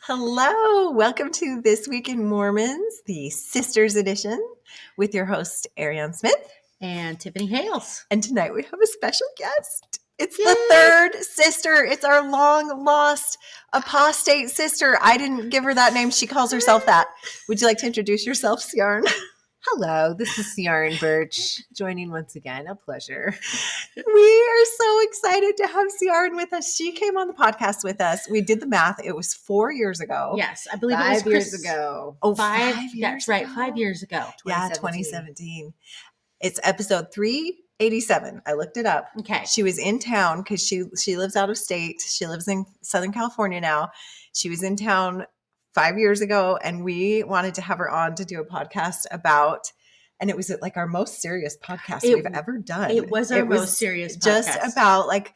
Hello, welcome to This Week in Mormons, the Sisters Edition, with your host, Ariane Smith. And Tiffany Hales. And tonight we have a special guest. It's the third sister. It's our long-lost apostate sister. I didn't give her that name. She calls herself that. Would you like to introduce yourself, Ciaran? Hello, this is Ciaran Birch, joining once again. A pleasure. We are so excited to have Ciaran with us. She came on the podcast with us. We did the math. It was 4 years ago. Yes, I believe 5 it was years ago. Oh, 5 years That's right, ago. 5 years ago. Yeah, 2017. It's episode 387. I looked it up. Okay. She was in town because she lives out of state. She lives in Southern California now. She was in town 5 years ago, and we wanted to have her on to do a podcast about, and it was like our most serious podcast we've ever done. It was our most serious podcast. Just about like,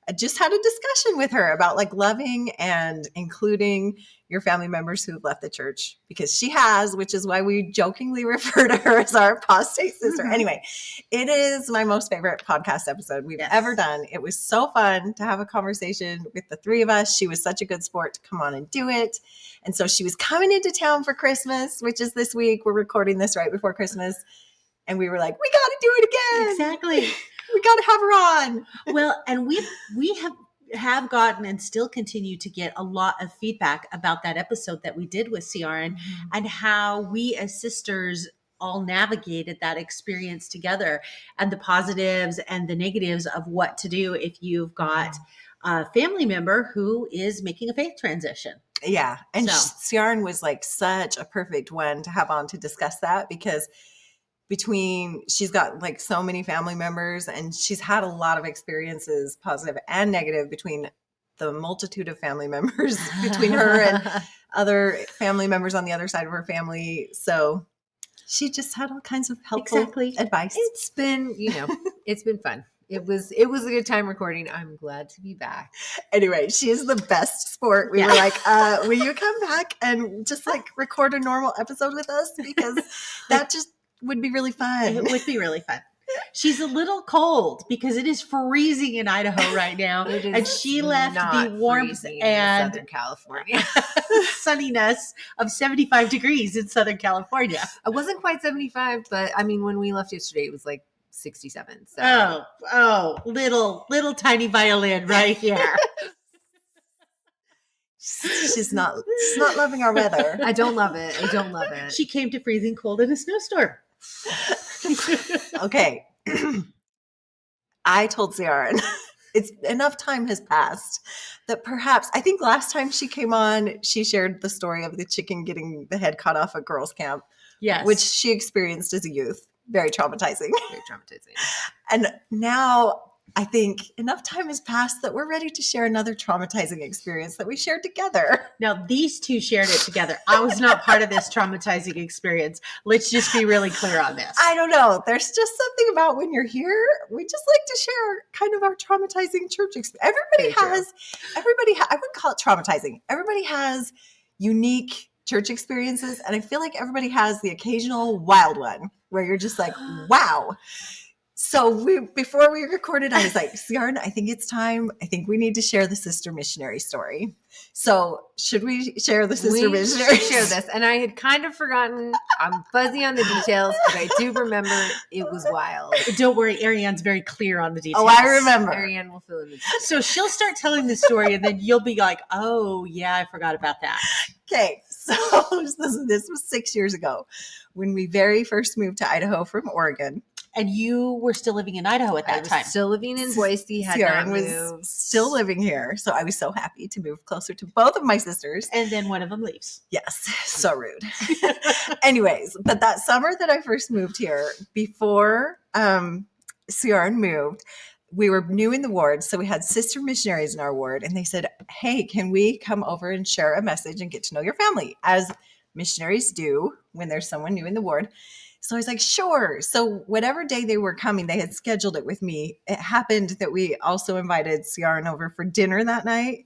I just had a discussion with her about like loving and including your family members who've left the church, because she has, which is why we jokingly refer to her as our apostate sister. Mm-hmm. Anyway, it is my most favorite podcast episode we've ever done. It was so fun to have a conversation with the three of us. She was such a good sport to come on and do it. And so she was coming into town for Christmas, which is this week. We're recording this right before Christmas. And we were like, we got to do it again. Exactly. We got to have her on. Well, and we have gotten and still continue to get a lot of feedback about that episode that we did with Ciaran and how we as sisters all navigated that experience together, and the positives and the negatives of what to do if you've got a family member who is making a faith transition. Yeah. And So. Ciaran was like such a perfect one to have on to discuss that, because she's got like so many family members, and she's had a lot of experiences, positive and negative, between the multitude of family members between her and other family members on the other side of her family. So she just had all kinds of helpful advice. It's been, it's been fun. It was a good time recording. I'm glad to be back. Anyway, she is the best sport. We were like, will you come back and just like record a normal episode with us? Because that just would be really fun. It would be really fun. She's a little cold because it is freezing in Idaho right now. And she left the warmth and Southern California sunniness of 75 degrees in Southern California. I wasn't quite 75, but I mean, when we left yesterday, it was like 67. So. Little tiny violin right here. She's not loving our weather. I don't love it. She came to freezing cold in a snowstorm. Okay. I told Ciaran it's enough time has passed that perhaps, I think last time she came on, she shared the story of the chicken getting the head cut off at girls' camp. Yes. Which she experienced as a youth. Very traumatizing. Very traumatizing. And now I think enough time has passed that we're ready to share another traumatizing experience that we shared together. Now, these two shared it together. I was not part of this traumatizing experience. Let's just be really clear on this. I don't know. There's just something about when you're here, we just like to share kind of our traumatizing church experience. I wouldn't call it traumatizing. Everybody has unique church experiences, and I feel like everybody has the occasional wild one where you're just like, wow. So before we recorded, I was like, Ciaran, I think it's time. I think we need to share the sister missionary story. So should we share the sister missionary? We should share this. And I had kind of forgotten. I'm fuzzy on the details, but I do remember it was wild. Don't worry, Ariane's very clear on the details. Oh, I remember. Ariane will fill in the details. So she'll start telling the story, and then you'll be like, oh, yeah, I forgot about that. Okay, so this was 6 years ago when we very first moved to Idaho from Oregon. And you were still living in Idaho at that time. Still living in Boise. Ciaran was still living here. So I was so happy to move closer to both of my sisters. And then one of them leaves. Yes. So rude. Anyways, but that summer that I first moved here, before Ciaran moved, we were new in the ward. So we had sister missionaries in our ward. And they said, hey, can we come over and share a message and get to know your family? As missionaries do when there's someone new in the ward. So I was like, sure. So whatever day they were coming, they had scheduled it with me. It happened that we also invited Ciaran over for dinner that night.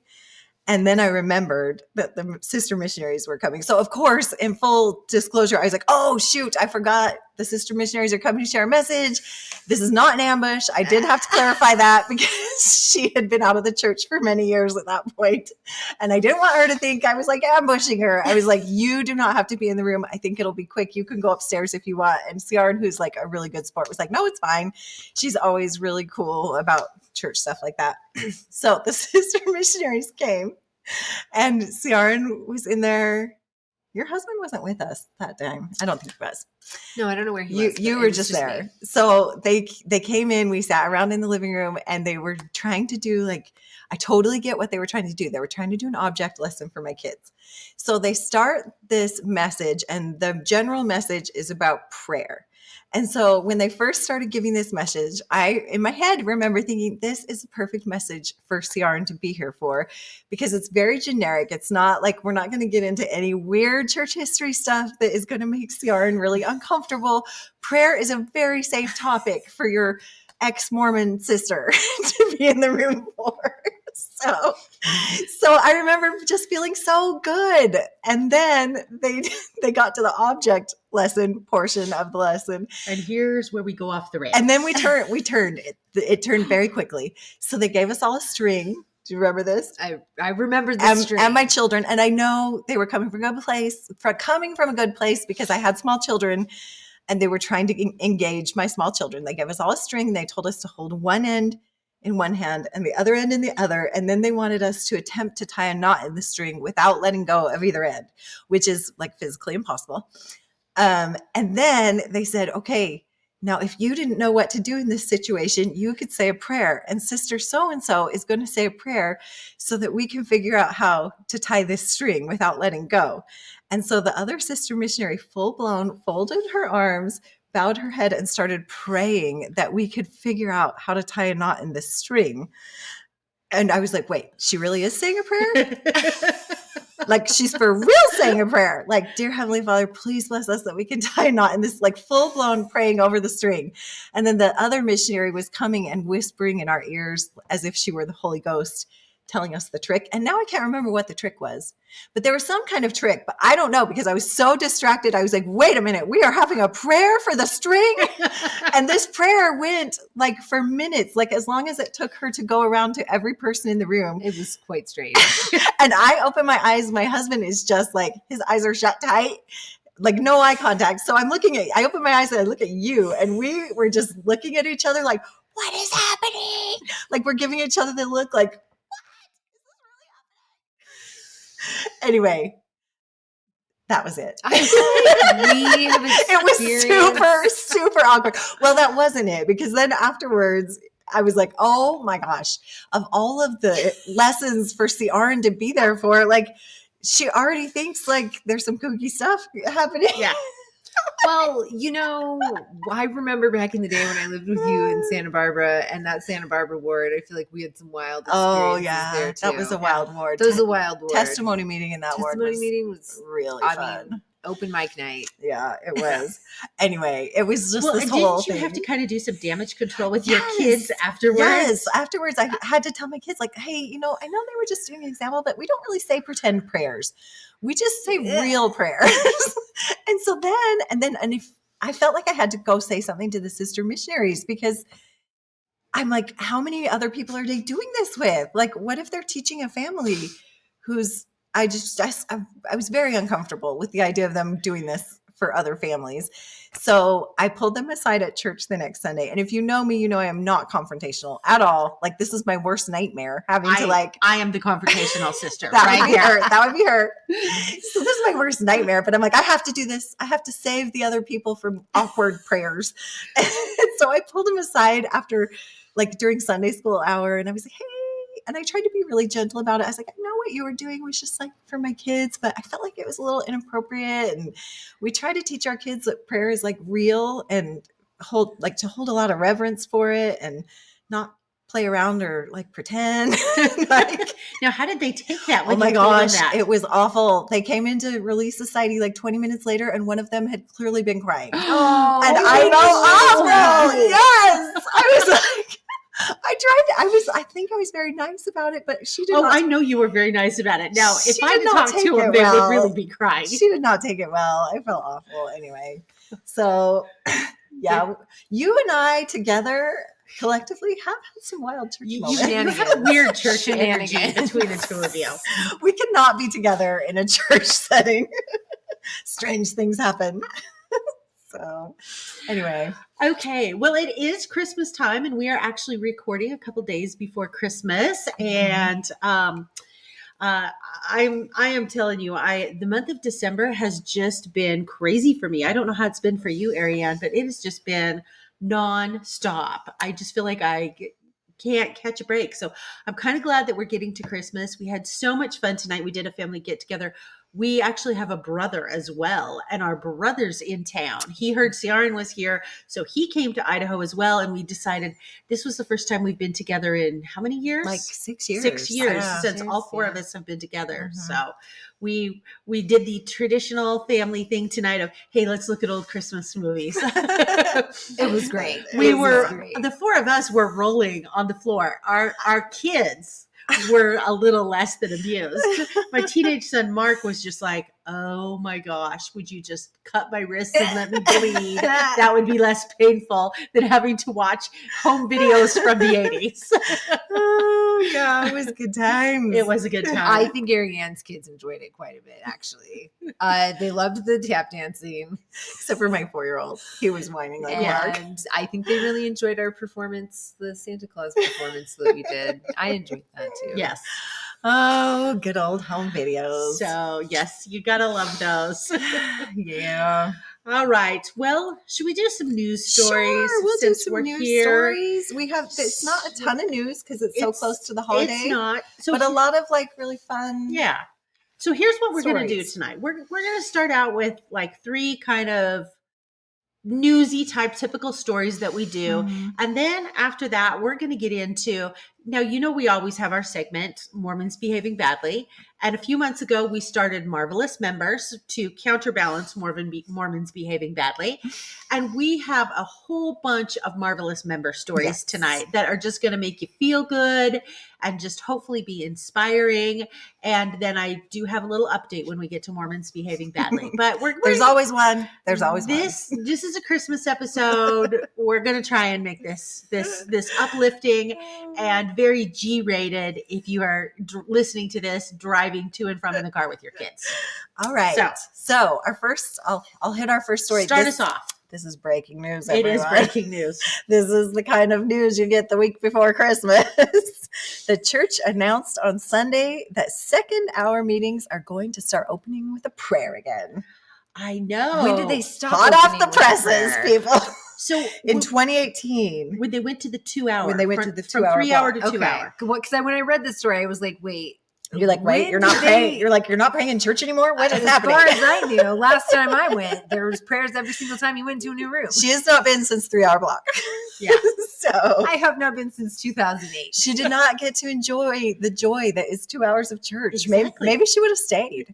And then I remembered that the sister missionaries were coming. So of course, in full disclosure, I was like, oh, shoot, I forgot the sister missionaries are coming to share a message. This is not an ambush. I did have to clarify that because she had been out of the church for many years at that point. And I didn't want her to think I was like ambushing her. I was like, you do not have to be in the room. I think it'll be quick. You can go upstairs if you want. And Ciaran, who's like a really good sport, was like, no, it's fine. She's always really cool about church stuff like that. So the sister missionaries came and Ciaran was in there. Your husband wasn't with us that time. I don't think he was. No, I don't know where he was. You were just there. Me. So they came in, we sat around in the living room and they were trying to do like, I totally get what they were trying to do. They were trying to do an object lesson for my kids. So they start this message and the general message is about prayer. And so when they first started giving this message, I, in my head, remember thinking, this is a perfect message for Ciaran to be here for, because it's very generic. It's not like, we're not going to get into any weird church history stuff that is going to make Ciaran really uncomfortable. Prayer is a very safe topic for your ex-Mormon sister to be in the room for. So I remember just feeling so good. And then they got to the object lesson portion of the lesson. And here's where we go off the rails. And then we turned. It turned very quickly. So they gave us all a string. Do you remember this? I remember this string. And my children. And I know they were coming from a good place because I had small children and they were trying to engage my small children. They gave us all a string. They told us to hold one end in one hand and the other end in the other. And then they wanted us to attempt to tie a knot in the string without letting go of either end, which is like physically impossible. And then they said, okay, now if you didn't know what to do in this situation, you could say a prayer. And sister so-and-so is going to say a prayer so that we can figure out how to tie this string without letting go. And so the other sister missionary full blown folded her arms, bowed her head and started praying that we could figure out how to tie a knot in this string. And I was like, wait, she really is saying a prayer? Like she's for real saying a prayer. Like, dear Heavenly Father, please bless us that we can tie a knot in this, like full blown praying over the string. And then the other missionary was coming and whispering in our ears as if she were the Holy Ghost, telling us the trick. And now I can't remember what the trick was, but there was some kind of trick, but I don't know because I was so distracted. I was like, wait a minute, we are having a prayer for the string. And this prayer went like for minutes, like as long as it took her to go around to every person in the room. It was quite strange. And I open my eyes. My husband is just like, his eyes are shut tight, like no eye contact. So I open my eyes and I look at you and we were just looking at each other like, what is happening? Like we're giving each other the look like, anyway, that was it. We have It was super awkward. Well, that wasn't it, because then afterwards I was like, oh my gosh, of all of the lessons for Ciaran to be there for, like she already thinks like there's some kooky stuff happening. Yeah. Well, I remember back in the day when I lived with you in Santa Barbara and that Santa Barbara ward, I feel like we had some wild experiences there too. That was a wild ward. That was a wild ward. Testimony meeting in that ward was really I fun. mean, open mic night. Yeah, it was. Anyway, it was just this and whole didn't you thing. have to kind of do some damage control with your kids afterwards? Yes. Afterwards, I had to tell my kids, like, hey, I know they were just doing an example, but we don't really say pretend prayers. We just say real prayers. And if I felt like I had to go say something to the sister missionaries because I'm like, how many other people are they doing this with? Like, what if they're teaching a family who's, I was very uncomfortable with the idea of them doing this for other families. So I pulled them aside at church the next Sunday. And if you know me, you know I am not confrontational at all. Like this is my worst nightmare, having to like. I am the confrontational sister. That would be her. So this is my worst nightmare. But I'm like, I have to do this. I have to save the other people from awkward prayers. And so I pulled them aside after, like during Sunday school hour. And I was like, hey. And I tried to be really gentle about it. I was like, I know what you were doing was just like for my kids, but I felt like it was a little inappropriate. And we try to teach our kids that prayer is like real and hold a lot of reverence for it and not play around or like pretend. Now, how did they take that? Oh my gosh, it was awful. They came into Relief Society like 20 minutes later and one of them had clearly been crying. Oh, and I felt awful. Yes. I was like, I think I was very nice about it, but she did not. I know you were very nice about it. Now, if I did not talked to them, they would really be crying. She did not take it well. I felt awful anyway. So, yeah, you and I together collectively have had some wild church You moments. have a weird church energy Shenanigans. between the two of you. We cannot be together in a church setting. Strange things happen. So, anyway. Okay, well, it is Christmas time, and we are actually recording a couple days before Christmas. And I am telling you, the month of December has just been crazy for me. I don't know how it's been for you, Ariane, but it has just been nonstop. I just feel like can't catch a break. So I'm kind of glad that we're getting to Christmas. We had so much fun tonight. We did a family get together. We actually have a brother as well, and our brother's in town. He heard Ciaran was here, so he came to Idaho as well, and we decided this was the first time we've been together in how many years? Like 6 years. 6 years Yeah. since all four Yeah. of us have been together. Mhm. So we did the traditional family thing tonight of, hey, let's look at old Christmas movies. It was great. We It was were great. the four of us were rolling on the floor. Our kids were a little less than amused. My teenage son Mark was just like, oh my gosh, would you just cut my wrists and let me bleed? That would be less painful than having to watch home videos from the 80s. Oh, yeah, it was good times. It was a good time. I think Ariane's kids enjoyed it quite a bit, actually. They loved the tap dancing. Except for my 4-year-old. He was whining like Mark. And I think they really enjoyed our performance, the Santa Claus performance that we did. I enjoyed that too. Yes. Oh, good old home videos. So, yes, you got to love those. Yeah. All right. Well, should we do some news stories? Sure, we'll do since some we're news here? stories. It's not a ton of news because it's so close to the holiday. It's not. So, but a lot of like really fun. yeah. So here's what we're going to do Stories. tonight. We're going to start out with like 3 kind of newsy type typical stories that we do. Mhm. And then after that, we're going to get into, now, we always have our segment, Mormons Behaving Badly. And a few months ago, we started Marvelous Members to counterbalance Mormons Behaving Badly. And we have a whole bunch of Marvelous Member stories Yes. tonight that are just going to make you feel good and just hopefully be inspiring. And then I do have a little update when we get to Mormons Behaving Badly. But There's always one. There's always this one. this is a Christmas episode. We're gonna try and make this uplifting and very G-rated if you are listening to this driving to and from in the car with your kids. All right. So our first, I'll hit our first story. Start us off. This is breaking news. It is everyone. breaking news. This is the kind of news you get the week before Christmas. The church announced on Sunday that second hour meetings are going to start opening with a prayer again. I know. When did they stop? Hot off opening the with presses, prayer? people. So In 2018. when they went to the 2 hour, When they went to the 2 from hour 3 hour to block. 2 Okay. hour. Because when I read this story, I was like, wait. You're like, wait, when you're not did praying. they- You're like, you're not praying in church anymore? What is as happening? far as I knew, last time I went, there was prayers every single time you went to a new room. She has not been since 3 hour block. Yeah. So I have not been since 2008. she did not get to enjoy the joy that is 2 hours of church. Exactly. Maybe she would have stayed.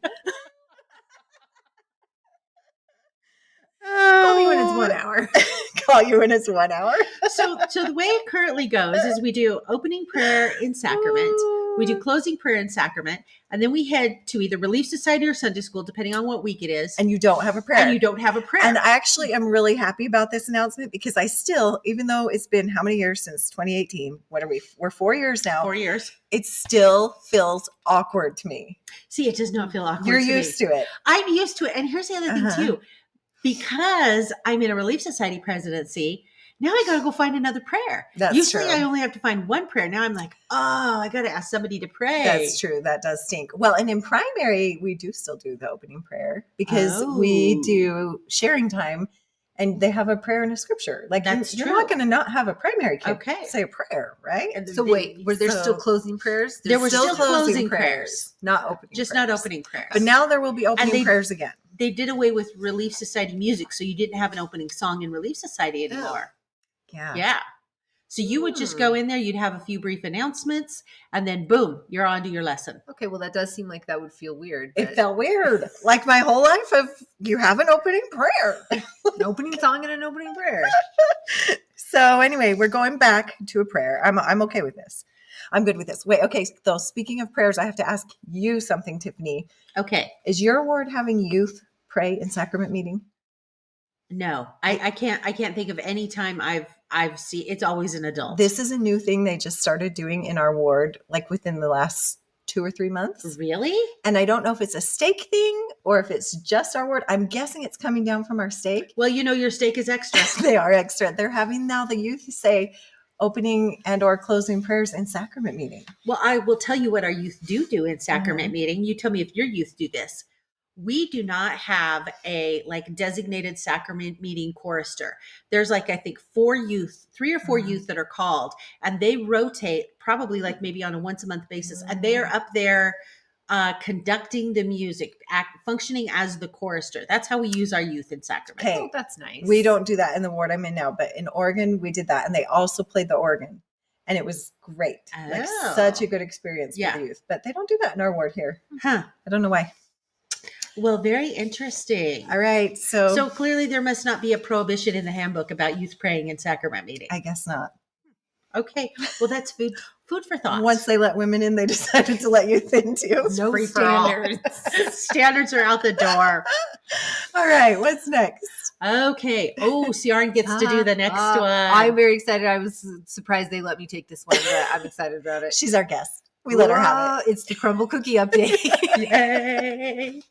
Call me when it's 1 hour. Call you when it's 1 hour. So the way it currently goes is we do opening prayer in sacrament, we do closing prayer in sacrament, and then we head to either Relief Society or Sunday school, depending on what week it is. And you don't have a prayer. And you don't have a prayer. And I actually am really happy about this announcement because I still, even though it's been how many years since 2018? What are we? We're 4 years now. 4 years. It still feels awkward to me. See, it does not feel awkward. You're to me. used to it. I'm used to it. And here's the other thing Uh-huh. too. Because I'm in a Relief Society presidency, now I got to go find another prayer. That's Usually true. I only have to find one prayer. Now I'm like, oh, I got to ask somebody to pray. That's true. That does stink. Well, and in primary, we do still do the opening prayer because we Oh. do sharing time and they have a prayer and a scripture. Like That's you're true. not going to not have a primary kid Okay. say a prayer, right? And So they- wait, were there so- still closing prayers? There were There's still closing prayers. not opening Just prayers. not opening prayers. But now there will be opening they- prayers again. they did away with Relief Society music, so you didn't have an opening song in Relief Society anymore. Yeah. Yeah. So you would just go in there, you'd have a few brief announcements, and then boom, you're on to your lesson. Okay, well, that does seem like that would feel weird. It but felt weird. Like my whole life of you have an opening prayer. an opening song and an opening prayer. So anyway, we're going back to a prayer. I'm okay with this. I'm good with this. Wait, okay. So speaking of prayers, I have to ask you something, Tiffany. Okay. Is your ward having youth pray in sacrament meeting? No, I can't think of any time I've seen. It's always an adult. This is a new thing they just started doing in our ward, like within the last 2 or 3 months. Really? And I don't know if it's a steak thing or if it's just our ward. I'm guessing it's coming down from our steak. Well, your steak is extra. They are extra. They're having now the youth say opening and or closing prayers in sacrament meeting. Well, I will tell you what our youth do in sacrament meeting. You tell me if your youth do this. We do not have a designated sacrament meeting chorister. There's I think 3 or 4 youth that are called, and they rotate probably maybe on a once a month basis. And they are up there conducting the music, functioning as the chorister. That's how we use our youth in sacrament. Okay. Oh, that's nice. We don't do that in the ward I'm in now, but in Oregon, we did that. And they also played the organ. And it was great. Oh. Such a good experience for the youth. But they don't do that in our ward here. Huh. I don't know why. Well, very interesting. All right. So clearly there must not be a prohibition in the handbook about youth praying in sacrament meeting. I guess not. Okay. Well, that's food for thought. Once they let women in, they decided to let youth in too. No Free for all. standards. Standards are out the door. All right. What's next? Okay. Oh, Ciaran gets to do the next one. I'm very excited. I was surprised they let me take this one, but I'm excited about it. She's our guest. We let her have it. It's the crumble cookie update. Yay.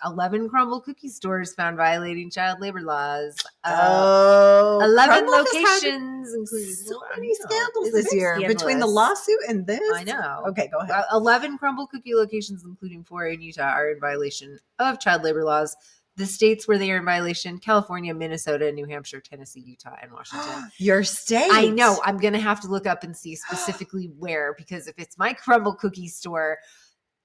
11 crumble cookie stores found violating child labor laws. 11 11 Crumble has had locations, including so I many know. scandals Isn't this it year between the scandalous? lawsuit and this. I know. Okay, go ahead. 11 crumble cookie locations, including 4 in Utah, are in violation of child labor laws. The states where they are in violation: California, Minnesota, New Hampshire, Tennessee, Utah, and Washington. Your state. I know. I'm going to have to look up and see specifically where, because if it's my crumble cookie store,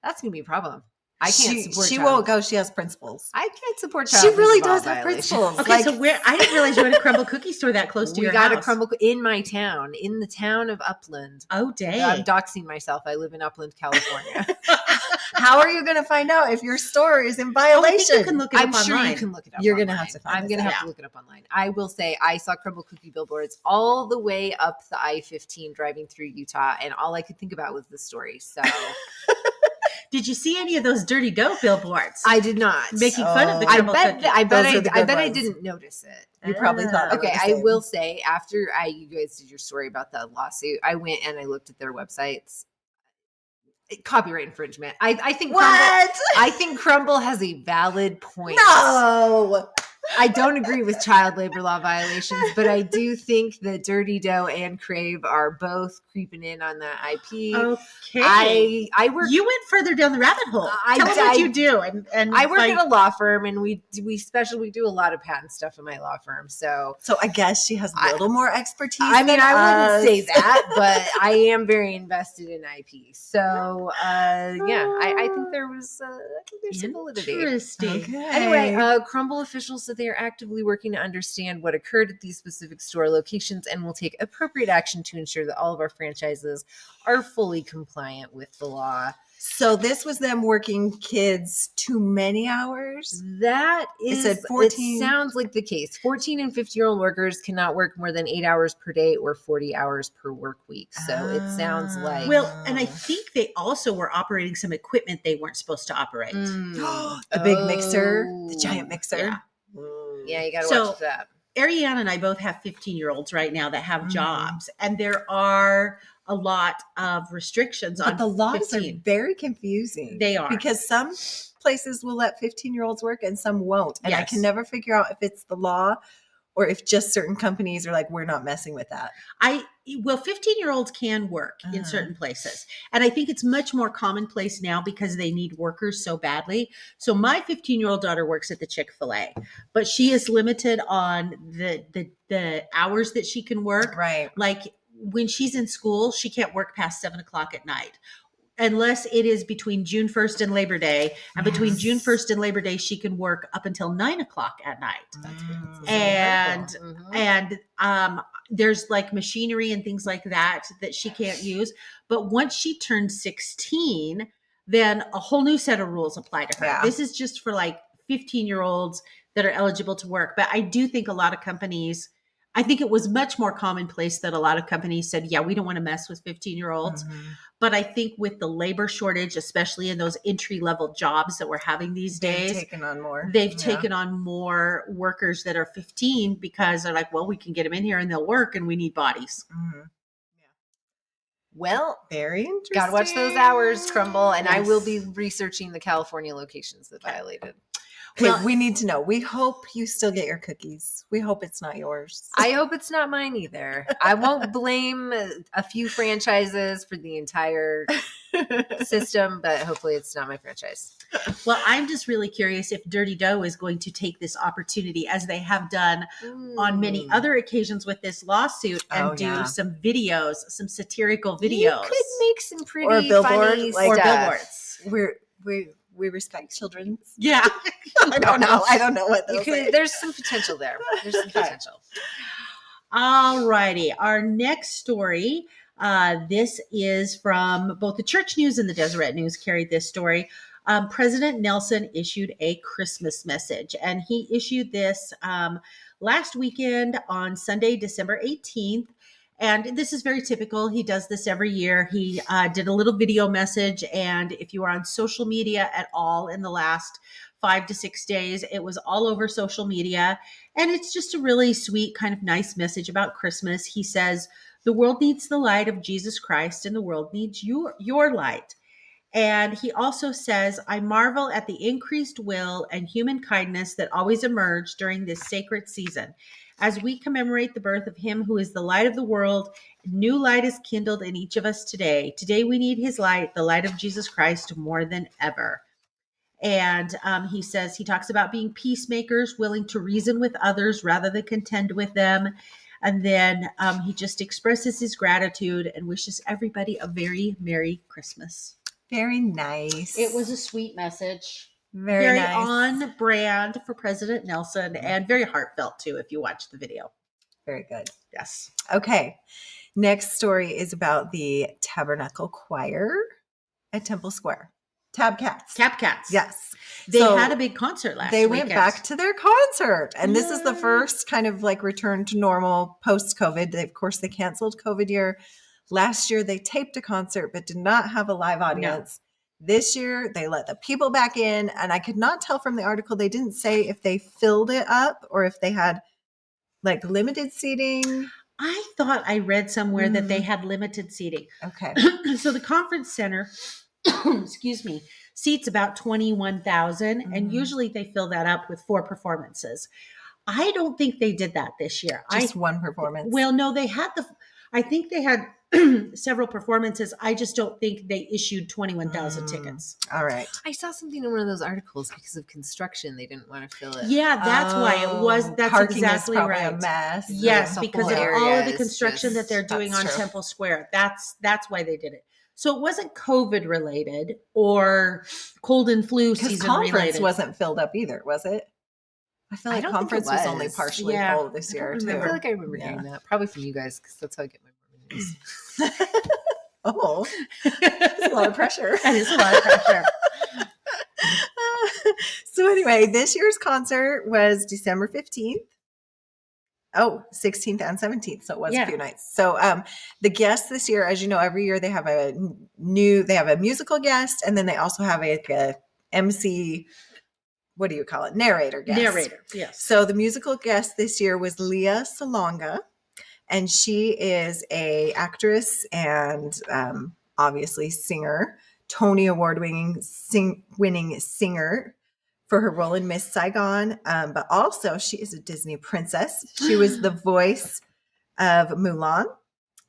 that's going to be a problem. I can't support She child- won't go. She has principles. I can't support child She labor really law does have violations. principles. Okay, so I didn't realize you had a crumble cookie store that close to We your got house. a crumble in my town, in the town of Upland. Oh, dang. I'm doxing myself. I live in Upland, California. How are you going to find out if your store is in Oh, I violation? think you can look it I'm up sure online. you can look it up. You're gonna online. have to find I'm this going to out. have to look it up online. I will say I saw crumble cookie billboards all the way up the I-15 driving through Utah, and all I could think about was the story. So Did you see any of those dirty dough billboards? I did not. Making fun of the Oh. I crumble bet. cookie. I bet. Those are the I good bet I ones. didn't notice it. You probably thought. Okay, the I same. will say after you guys did your story about the lawsuit, I went and I looked at their websites. Copyright infringement. I think Crumble, What? I think Crumble has a valid point. No. I don't agree with child labor law violations, but I do think that Dirty Dough and Crave are both creeping in on that IP. Okay. I work. You went further down the rabbit hole. I- Tell us what I- you do. And I work at a law firm, and we do a lot of patent stuff in my law firm. So So I guess she has a little more expertise. I mean, than I wouldn't say us. that, but I am very invested in IP. So yeah, I think there's some validity. Interesting. Okay. Anyway, Crumble officials said they are actively working to understand what occurred at these specific store locations and will take appropriate action to ensure that all of our franchises are fully compliant with the law. So this was them working kids too many hours. That is, said 14. It sounds like the case. 14 and 50-year-old workers cannot work more than 8 hours per day or 40 hours per work week. So it sounds like Well, and I think they also were operating some equipment they weren't supposed to operate. The big mixer, the giant mixer. Yeah. Yeah, you got to So- watch that. Ariane and I both have 15-year-olds right now that have Mhm. jobs, and there are a lot of restrictions on But the laws 15. are very confusing. They are. Because some places will let 15-year-olds work and some won't. And I Yes. can never figure out if it's the law or if just certain companies are like, we're not messing with that. 15-year-olds can work in Uh-huh. certain places. And I think it's much more commonplace now because they need workers so badly. So my 15-year-old daughter works at the Chick-fil-A, but she is limited on the hours that she can work. Right. Like when she's in school, she can't work past 7:00 at night. Unless it is between June 1st and Labor Day. And between Yes. June 1st and Labor Day, she can work up until 9:00 at night. And And there's like machinery and things like that she can't use. But once she turns 16, then a whole new set of rules apply to her. Yeah. This is just for like 15-year-olds that are eligible to work. But I do think a lot of companies I think it was much more commonplace that a lot of companies said, yeah, we don't want to mess with 15-year-olds. But I think with the labor shortage, especially in those entry-level jobs that we're having these They've days, taken on more. they've taken on more workers that are 15 because they're like, well, we can get them in here and they'll work and we need bodies. Well, Very interesting. gotta watch those hours crumble, and I will Yes. be researching the California locations that violated. Okay, Well- we need to know. We hope you still get your cookies. We hope it's not yours. I hope it's not mine either. I won't blame a few franchises for the entire system, but hopefully it's not my franchise. Well, I'm just really curious if Dirty Dough is going to take this opportunity, as they have done on many other occasions with this lawsuit, and Oh, do yeah. some videos, some satirical videos. You could make some pretty Or a billboard, funny like- or stuff. billboards. We respect children. Yeah. I don't know. I don't know what You those could, there's some potential there. There's some potential. All righty. Our next story, this is from both the Church News and the Deseret News carried this story. President Nelson issued a Christmas message, and he issued this last weekend on Sunday, December 18th. And this is very typical. He does this every year. He did a little video message. And if you were on social media at all in the last 5 to 6 days, it was all over social media. And it's just a really sweet, kind of nice message about Christmas. He says, the world needs the light of Jesus Christ, and the world needs your light. And he also says, I marvel at the increased will and human kindness that always emerge during this sacred season. As we commemorate the birth of him who is the light of the world, new light is kindled in each of us today. Today we need his light, the light of Jesus Christ, more than ever. And he says, he talks about being peacemakers, willing to reason with others rather than contend with them. And then he just expresses his gratitude and wishes everybody a very Merry Christmas. Very nice. It was a sweet message. very nice. On brand for President Nelson, and very heartfelt too, if you watch the video. Very good. Yes. Okay. Next story is about the Tabernacle Choir at Temple Square. Tab Cats. Cap Cats. Yes. They So had a big concert last They weekend. went back to their concert. And this is the Yay. first kind of like return to normal post-COVID. Of course, they canceled COVID year. Last year, they taped a concert but did not have a live audience. This year, they let the people back in. And I could not tell from the article, they didn't say if they filled it up or if they had like limited seating. I thought I read somewhere that they had limited seating. Okay. So the conference center, excuse me, seats about 21,000, and Mhm. usually they fill that up with 4 performances. I don't think they did that this year. Just one performance. Well, no, I think they had several performances. I just don't think they issued 21,000 tickets. All right. I saw something in one of those articles because of construction. They didn't want to fill it. Yeah, that's why it was. Oh, That's parking exactly is probably right. a mess. Yes, The because whole of all area of the is construction that just- they're doing that's on true. Temple Square. That's why they did it. So it wasn't COVID related or cold and flu Because season conference related. wasn't filled up either, was it? I feel I like don't think it conference was only was. partially Yeah, full this I don't year too. remember. I feel like I remember Yeah. hearing that. Probably from you guys because that's how I get my Mormon news. Oh, that's a lot of pressure. That is a lot of pressure. So anyway, this year's concert was December 15th. Oh, 16th and 17th. So it was Yeah. a few nights. So the guests this year, as you know, every year they have a musical guest, and then they also have a MC, what do you call it? Narrator guest. Narrator, yes. So the musical guest this year was Leah Salonga, and she is a actress and obviously singer, Tony Award-winning singer for her role in Miss Saigon, but also she is a Disney princess. She was the voice of Mulan,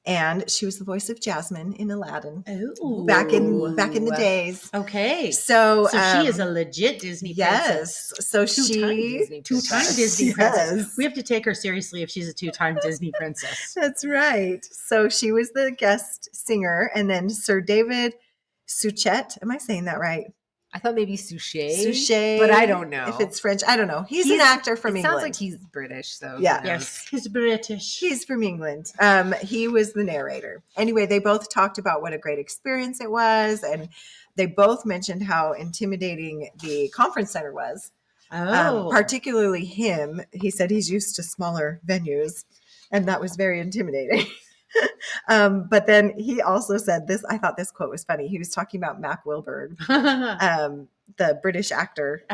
and she was the voice of Jasmine in Aladdin Oh, back in the days. Okay. So she is a legit Disney princess. yes. So Two-time she Disney Two-time princess. Disney princess. Yes. We have to take her seriously if she's a 2-time Disney princess. That's right. So she was the guest singer, and then Sir David Suchet. Am I saying that right? I thought maybe Suchet. Suchet, but I don't know. if it's French. I don't know. He's an actor from it England. sounds like he's British, so who Yeah. knows? Yes, he's British. He's from England. He was the narrator. Anyway, they both talked about what a great experience it was, and they both mentioned how intimidating the conference center was. Oh, Particularly him. He said he's used to smaller venues. And that was very intimidating. But then he also said this, I thought this quote was funny. He was talking about Mac Wilberg, the British actor,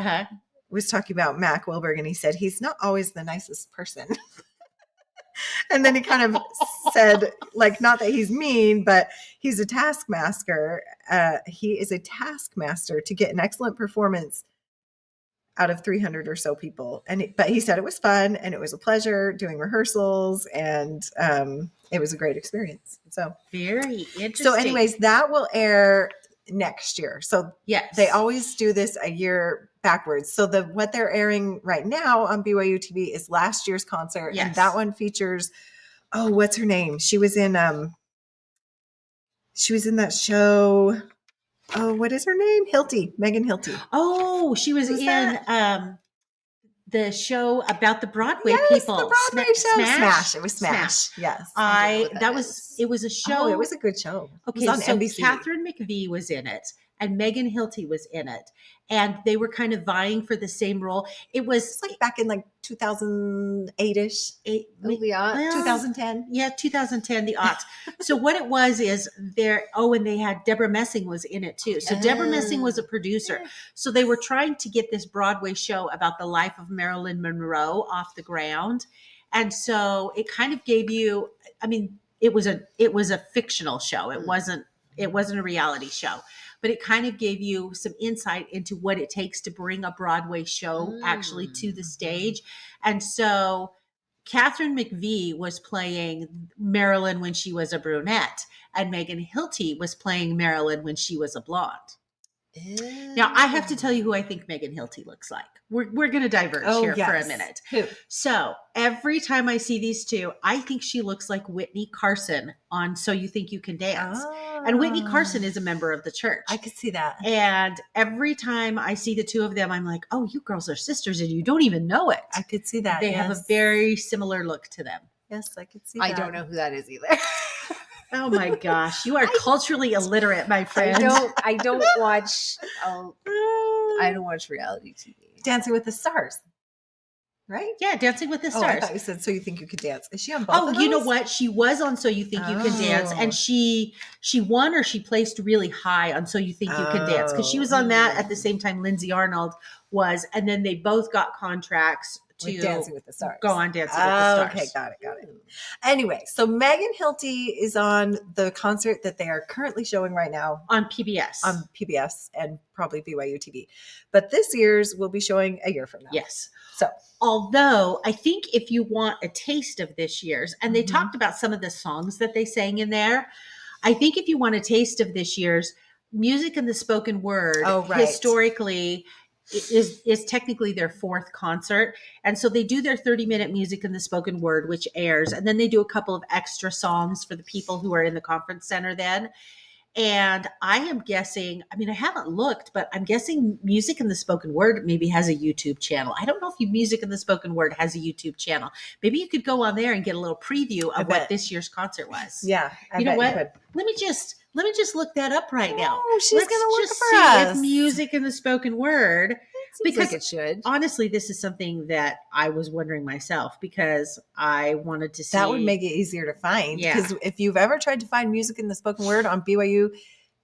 was talking about Mac Wilberg, and he said, he's not always the nicest person. And then he kind of said, like, not that he's mean, but he's a taskmaster. He is a taskmaster to get an excellent performance out of 300 or so people. But he said it was fun and it was a pleasure doing rehearsals, and it was a great experience. So very interesting. So anyways, that will air next year. So yes, they always do this a year backwards. So what they're airing right now on BYU TV is last year's concert. Yes. And that one features, what's her name? She was in that show. Oh, what is her name? Hilty, Megan Hilty. Oh, she was Who's in that? The show about the Broadway Yes, people. the Broadway show. Smash. It was Smash. Yes. It was a show. Oh, it was a good show. Okay, it was on so NBC. Catherine McVie was in it and Megan Hilty was in it. And they were kind of vying for the same role. It's like back in like 2008-ish. 2010. Yeah, 2010, the aughts. So what it was is and they had Deborah Messing was in it too. So Deborah Messing was a producer. So they were trying to get this Broadway show about the life of Marilyn Monroe off the ground. And so it kind of gave you, I mean, it was a fictional show. It wasn't a reality show, but it kind of gave you some insight into what it takes to bring a Broadway show actually to the stage. And so Catherine McVie was playing Marilyn when she was a brunette, and Megan Hilty was playing Marilyn when she was a blonde. Now, I have to tell you who I think Megan Hilty looks like. We're going to diverge here for a minute. Who? So every time I see these two, I think she looks like Whitney Carson on So You Think You Can Dance. And Whitney Carson is a member of the church. I could see that. And every time I see the two of them, I'm like, oh, you girls are sisters and you don't even know it. I could see that. They have a very similar look to them. Yes, I could see I that. don't know who that is either. Oh my gosh, you are culturally illiterate, my friend. I don't watch reality TV. Dancing with the Stars, right? Yeah, Dancing with the Stars. I thought you said So You Think You Could Dance. Is she on both? Oh, you know what? She was on So You Think You Can Dance, and she won or she placed really high on So You Think You Can Dance because she was on that at the same time Lindsay Arnold was, and then they both got contracts to Dancing with the Stars. Go on Dancing with the Stars. Okay, got it. Anyway, so Megan Hilty is on the concert that they are currently showing right now on PBS. On PBS and probably BYU TV. But this year's will be showing a year from now. Yes. So, although I think if you want a taste of this year's, and they talked about some of the songs that they sang in there, I think if you want a taste of this year's, music and the spoken word historically is technically their fourth concert. And so they do their 30-minute music and the spoken word, which airs, and then they do a couple of extra songs for the people who are in the conference center then. And I am guessing, I mean, I haven't looked, but I'm guessing Music and the Spoken Word maybe has a YouTube channel. I don't know if Music and the Spoken Word has a YouTube channel. Maybe you could go on there and get a little preview of what this year's concert was. Yeah. You know what? Let me just look that up right now. Oh, she's going to look for us. If Music and the Spoken Word, because it should. Honestly, this is something that I was wondering myself because I wanted to see. That would make it easier to find. Yeah. Because if you've ever tried to find Music in the Spoken Word on BYU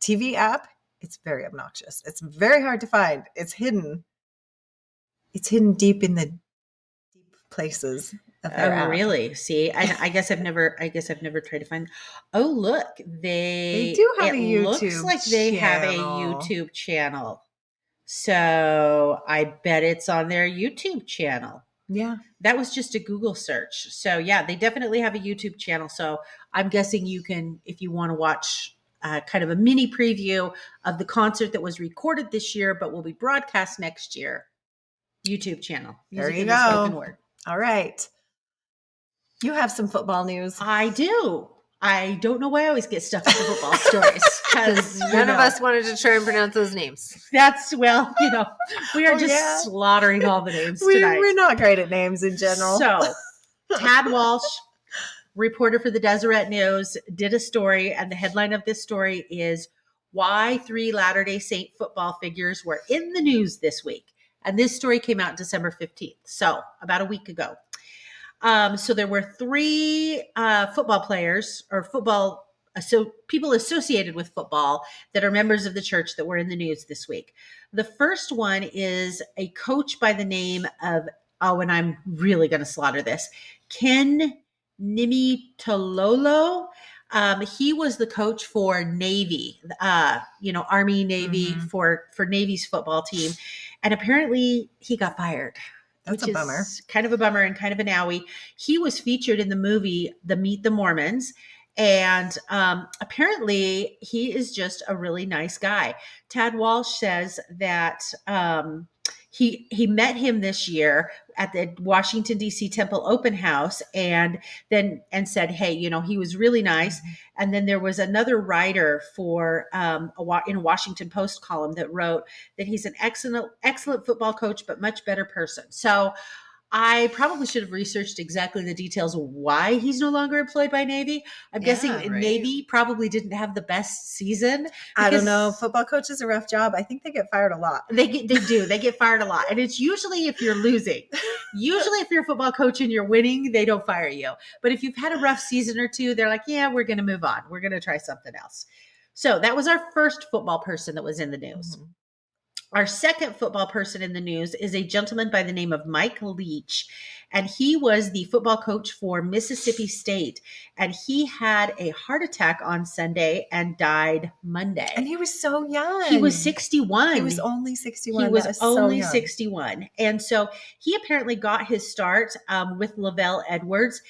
TV app, it's very obnoxious. It's very hard to find. It's hidden. It's hidden deep in the deep places of their app. Really? See, I guess I've never tried to find. Oh, look, they do have a YouTube. Looks like they have a YouTube channel. So I bet it's on their YouTube channel. Yeah. That was just a Google search. So yeah, they definitely have a YouTube channel. So I'm guessing you can, if you want to watch kind of a mini preview of the concert that was recorded this year, but will be broadcast next year, YouTube channel. There you go. All right. You have some football news. I do. I don't know why I always get stuck with the football stories because none of us wanted to try and pronounce those names. We are just slaughtering all the names tonight. We're not great at names in general. So, Tad Walsh, reporter for the Deseret News, did a story, and the headline of this story is why 3 Latter-day Saint football figures were in the news this week. And this story came out December 15th, so about a week ago. So there were three football players or people associated with football that are members of the church that were in the news this week. The first one is a coach by the name of, and I'm really going to slaughter this, Ken Nimitololo. He was the coach for Navy, Army, Navy, for Navy's football team. And apparently he got fired. That's which a bummer. is kind of a bummer and kind of an owie. He was featured in the movie The Meet the Mormons. And apparently he is just a really nice guy. Tad Walsh says that he met him this year at the Washington, D.C. Temple Open House and said, hey, he was really nice. And then there was another writer for in a Washington Post column that wrote that he's an excellent football coach, but much better person. So I probably should have researched exactly the details of why he's no longer employed by Navy. I'm guessing right. Navy probably didn't have the best season. I don't know. Football coach is a rough job. I think they get fired a lot. They do. They get fired a lot. And it's usually if you're losing. Usually if you're a football coach and you're winning, they don't fire you. But if you've had a rough season or two, they're like, yeah, we're going to move on. We're going to try something else. So that was our first football person that was in the news. Mm-hmm. Our second football person in the news is a gentleman by the name of Mike Leach, and he was the football coach for Mississippi State, and he had a heart attack on Sunday and died Monday. And he was so young. He was 61. He was only 61. He was only 61. And so he apparently got his start with Lavelle Edwards.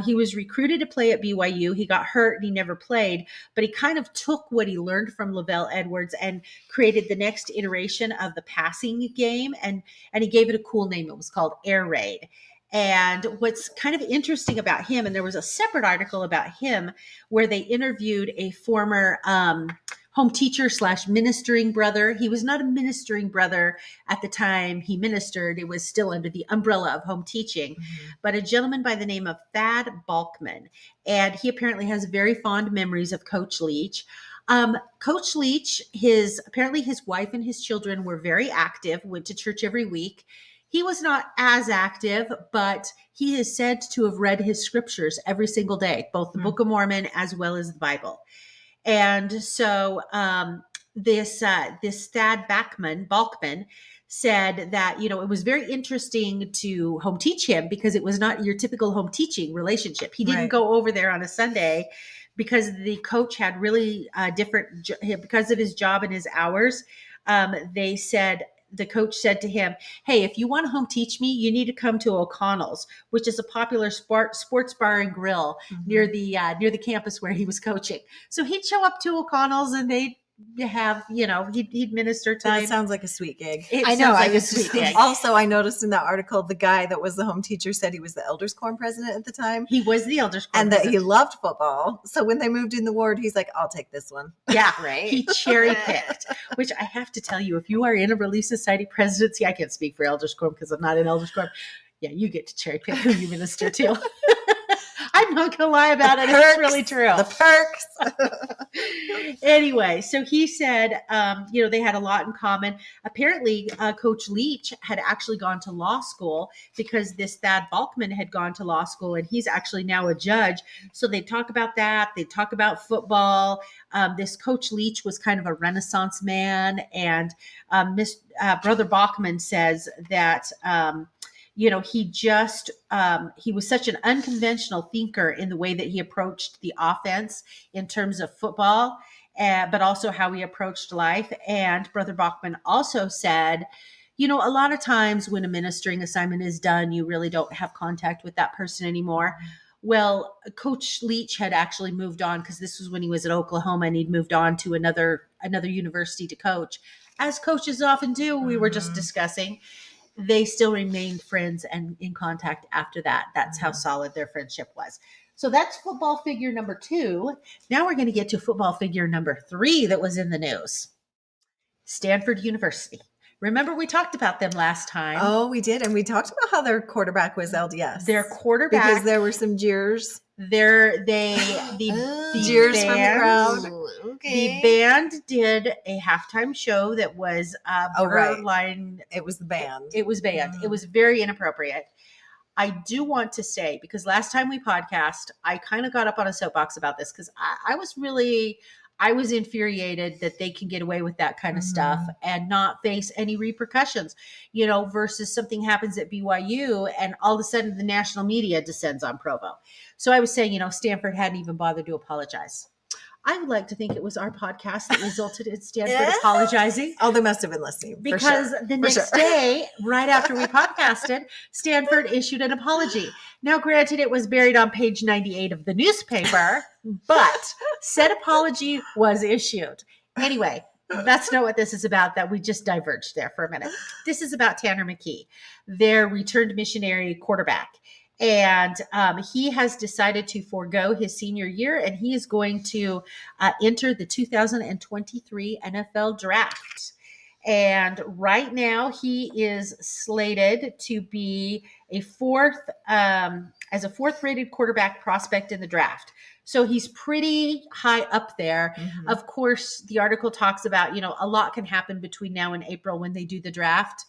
He was recruited to play at BYU. He got hurt and he never played, but he kind of took what he learned from Lavelle Edwards and created the next iteration of the passing game. And he gave it a cool name. It was called Air Raid. And what's kind of interesting about him, and there was a separate article about him where they interviewed a former home teacher / ministering brother. He was not a ministering brother at the time he ministered. It was still under the umbrella of home teaching, but a gentleman by the name of Thad Balkman. And he apparently has very fond memories of Coach Leach. Coach Leach, apparently his wife and his children were very active, went to church every week. He was not as active, but he is said to have read his scriptures every single day, both the Book of Mormon as well as the Bible. And so this Thad Balkman said that, it was very interesting to home teach him because it was not your typical home teaching relationship. He didn't go over there on a Sunday because the coach had really different, because of his job and his hours. The coach said to him, hey, if you want to home teach me, you need to come to O'Connell's, which is a popular sports bar and grill near the campus where he was coaching. So he'd show up to O'Connell's and they'd have, he'd minister to him. That sounds like a sweet gig. I know. I noticed in that article, the guy that was the home teacher said he was the Elders Quorum president at the time. He was the Elders Quorum and president. that he loved football. So when they moved in the ward, he's like, I'll take this one. Yeah, right. He cherry picked, which I have to tell you, if you are in a Relief Society presidency, I can't speak for Elders Quorum because I'm not in Elders Quorum. Yeah, you get to cherry pick who you minister to. I'm not going to lie about it. It's really true. The perks. Anyway, so he said, they had a lot in common. Apparently, Coach Leach had actually gone to law school because this Thad Balkman had gone to law school and he's actually now a judge. So they talk about that. They talk about football. This Coach Leach was kind of a Renaissance man. And Brother Balkman says that, he was such an unconventional thinker in the way that he approached the offense in terms of football, but also how he approached life. And Brother Bachman also said, a lot of times when a ministering assignment is done, you really don't have contact with that person anymore. Well, Coach Leach had actually moved on because this was when he was at Oklahoma and he'd moved on to another university to coach. As coaches often do, we were just discussing. They still remained friends and in contact after that. That's how solid their friendship was. So that's football figure number 2. Now we're going to get to football figure number 3 that was in the news. Stanford University. Remember we talked about them last time. Oh, we did. And we talked about how their quarterback was LDS. Their quarterback. Because there were some jeers. Jeers from the crowd. The band did a halftime show that was borderline. It was the band. It was banned. It was very inappropriate. I do want to say, because last time we podcast, I kind of got up on a soapbox about this because I was infuriated that they can get away with that kind of stuff and not face any repercussions, versus something happens at BYU and all of a sudden the national media descends on Provo. So I was saying, Stanford hadn't even bothered to apologize. I would like to think it was our podcast that resulted in Stanford apologizing. Oh, they must have been listening. Because the next day, right after we podcasted, Stanford issued an apology. Now, granted, it was buried on page 98 of the newspaper, but said apology was issued. Anyway, that's not what this is about. That we just diverged there for a minute. This is about Tanner McKee, their returned missionary quarterback. And he has decided to forego his senior year, and he is going to enter the 2023 NFL draft. And right now he is slated to be as a fourth rated quarterback prospect in the draft. So he's pretty high up there. Mm-hmm. Of course, the article talks about, a lot can happen between now and April when they do the draft.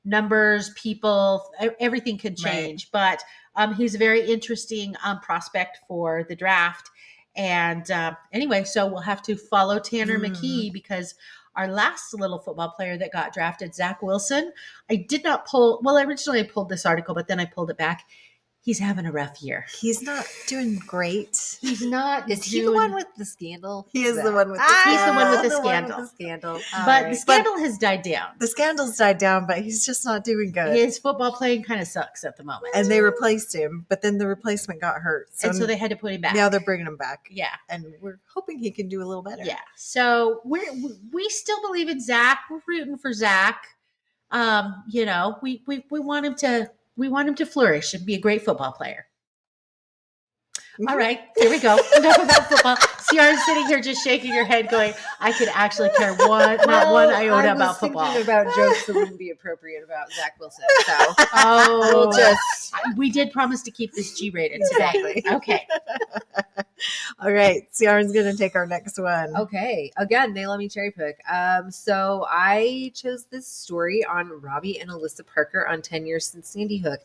Numbers, people, everything can change. Right. But he's a very interesting prospect for the draft. And anyway, so we'll have to follow Tanner McKee, because our last little football player that got drafted, Zach Wilson, I did not pull. Well, originally I pulled this article, but then I pulled it back. He's having a rough year. He's not doing great. He's not. Is he the one with the scandal? He is the one with the scandal. He's the one with the scandal. But the scandal has died down. The scandal's died down, but he's just not doing good. His football playing kind of sucks at the moment. And they replaced him, but then the replacement got hurt. So they had to put him back. Now they're bringing him back. Yeah. And we're hoping he can do a little better. Yeah. So we still believe in Zach. We're rooting for Zach. We want him to flourish and be a great football player. All right, here we go. Enough about football. Ciara's sitting here just shaking her head going, I could actually care not one iota about football. I was thinking about jokes that wouldn't be appropriate about Zach Wilson. So we did promise to keep this G-rated today. Exactly. Okay. All right, Ciara's going to take our next one. Okay. Again, they let me cherry pick. So I chose this story on Robbie and Alyssa Parker on 10 years since Sandy Hook.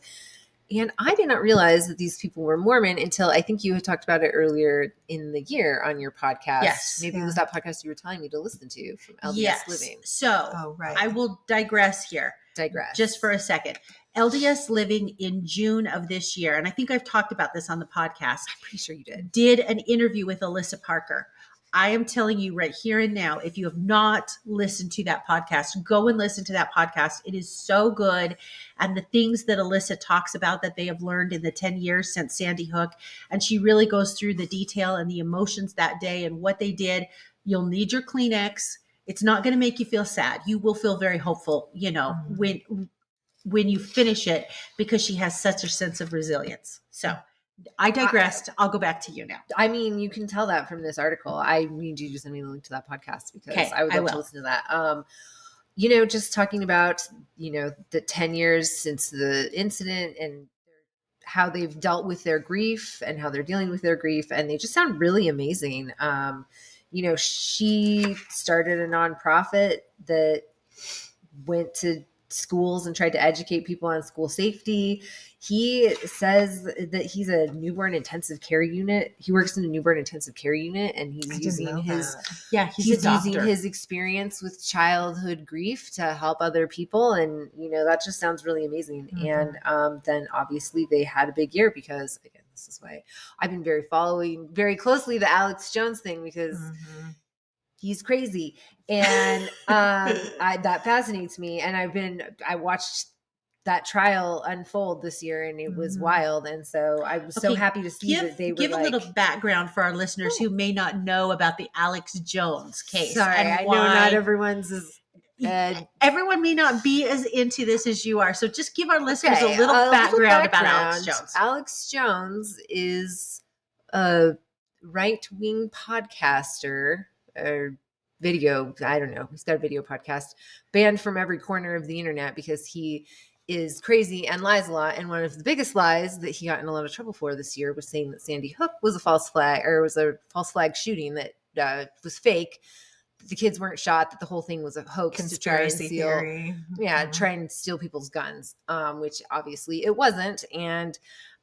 And I did not realize that these people were Mormon until I think you had talked about it earlier in the year on your podcast. Yes. Maybe it was that podcast you were telling me to listen to from LDS Living. So I will digress here. Just for a second. LDS Living in June of this year, and I think I've talked about this on the podcast. I'm pretty sure you did an interview with Alyssa Parker. I am telling you right here and now, if you have not listened to that podcast, go and listen to that podcast. It is so good. And the things that Alyssa talks about that they have learned in the 10 years since Sandy Hook. And she really goes through the detail and the emotions that day and what they did. You'll need your Kleenex. It's not going to make you feel sad. You will feel very hopeful, when you finish it, because she has such a sense of resilience. So I digressed. I'll go back to you now. I mean, you can tell that from this article. I need you to send me the link to that podcast because I would love to listen to that. Just talking about, the 10 years since the incident and how they've dealt with their grief and how they're dealing with their grief. And they just sound really amazing. She started a nonprofit that went to schools and tried to educate people on school safety. He says that he's a newborn intensive care unit. He works in a newborn intensive care unit, and he's using his experience with childhood grief to help other people. And, that just sounds really amazing. Mm-hmm. And then obviously they had a big year because, again, this is why I've been following very closely the Alex Jones thing, because he's crazy. And that fascinates me. And I watched that trial unfold this year, and it was wild. And so I was so happy to see that they were give a little background for our listeners who may not know about the Alex Jones case. Sorry, I know not everyone's everyone may not be as into this as you are. So just give our listeners a little background about Alex Jones. Alex Jones is a right-wing podcaster or video. I don't know. He's got a video podcast banned from every corner of the internet because he is crazy and lies a lot. And one of the biggest lies that he got in a lot of trouble for this year was saying that Sandy Hook was a false flag, or was a false flag shooting that was fake. the kids weren't shot, that the whole thing was a hoax to try and Conspiracy steal, theory. try and steal people's guns, which obviously it wasn't. And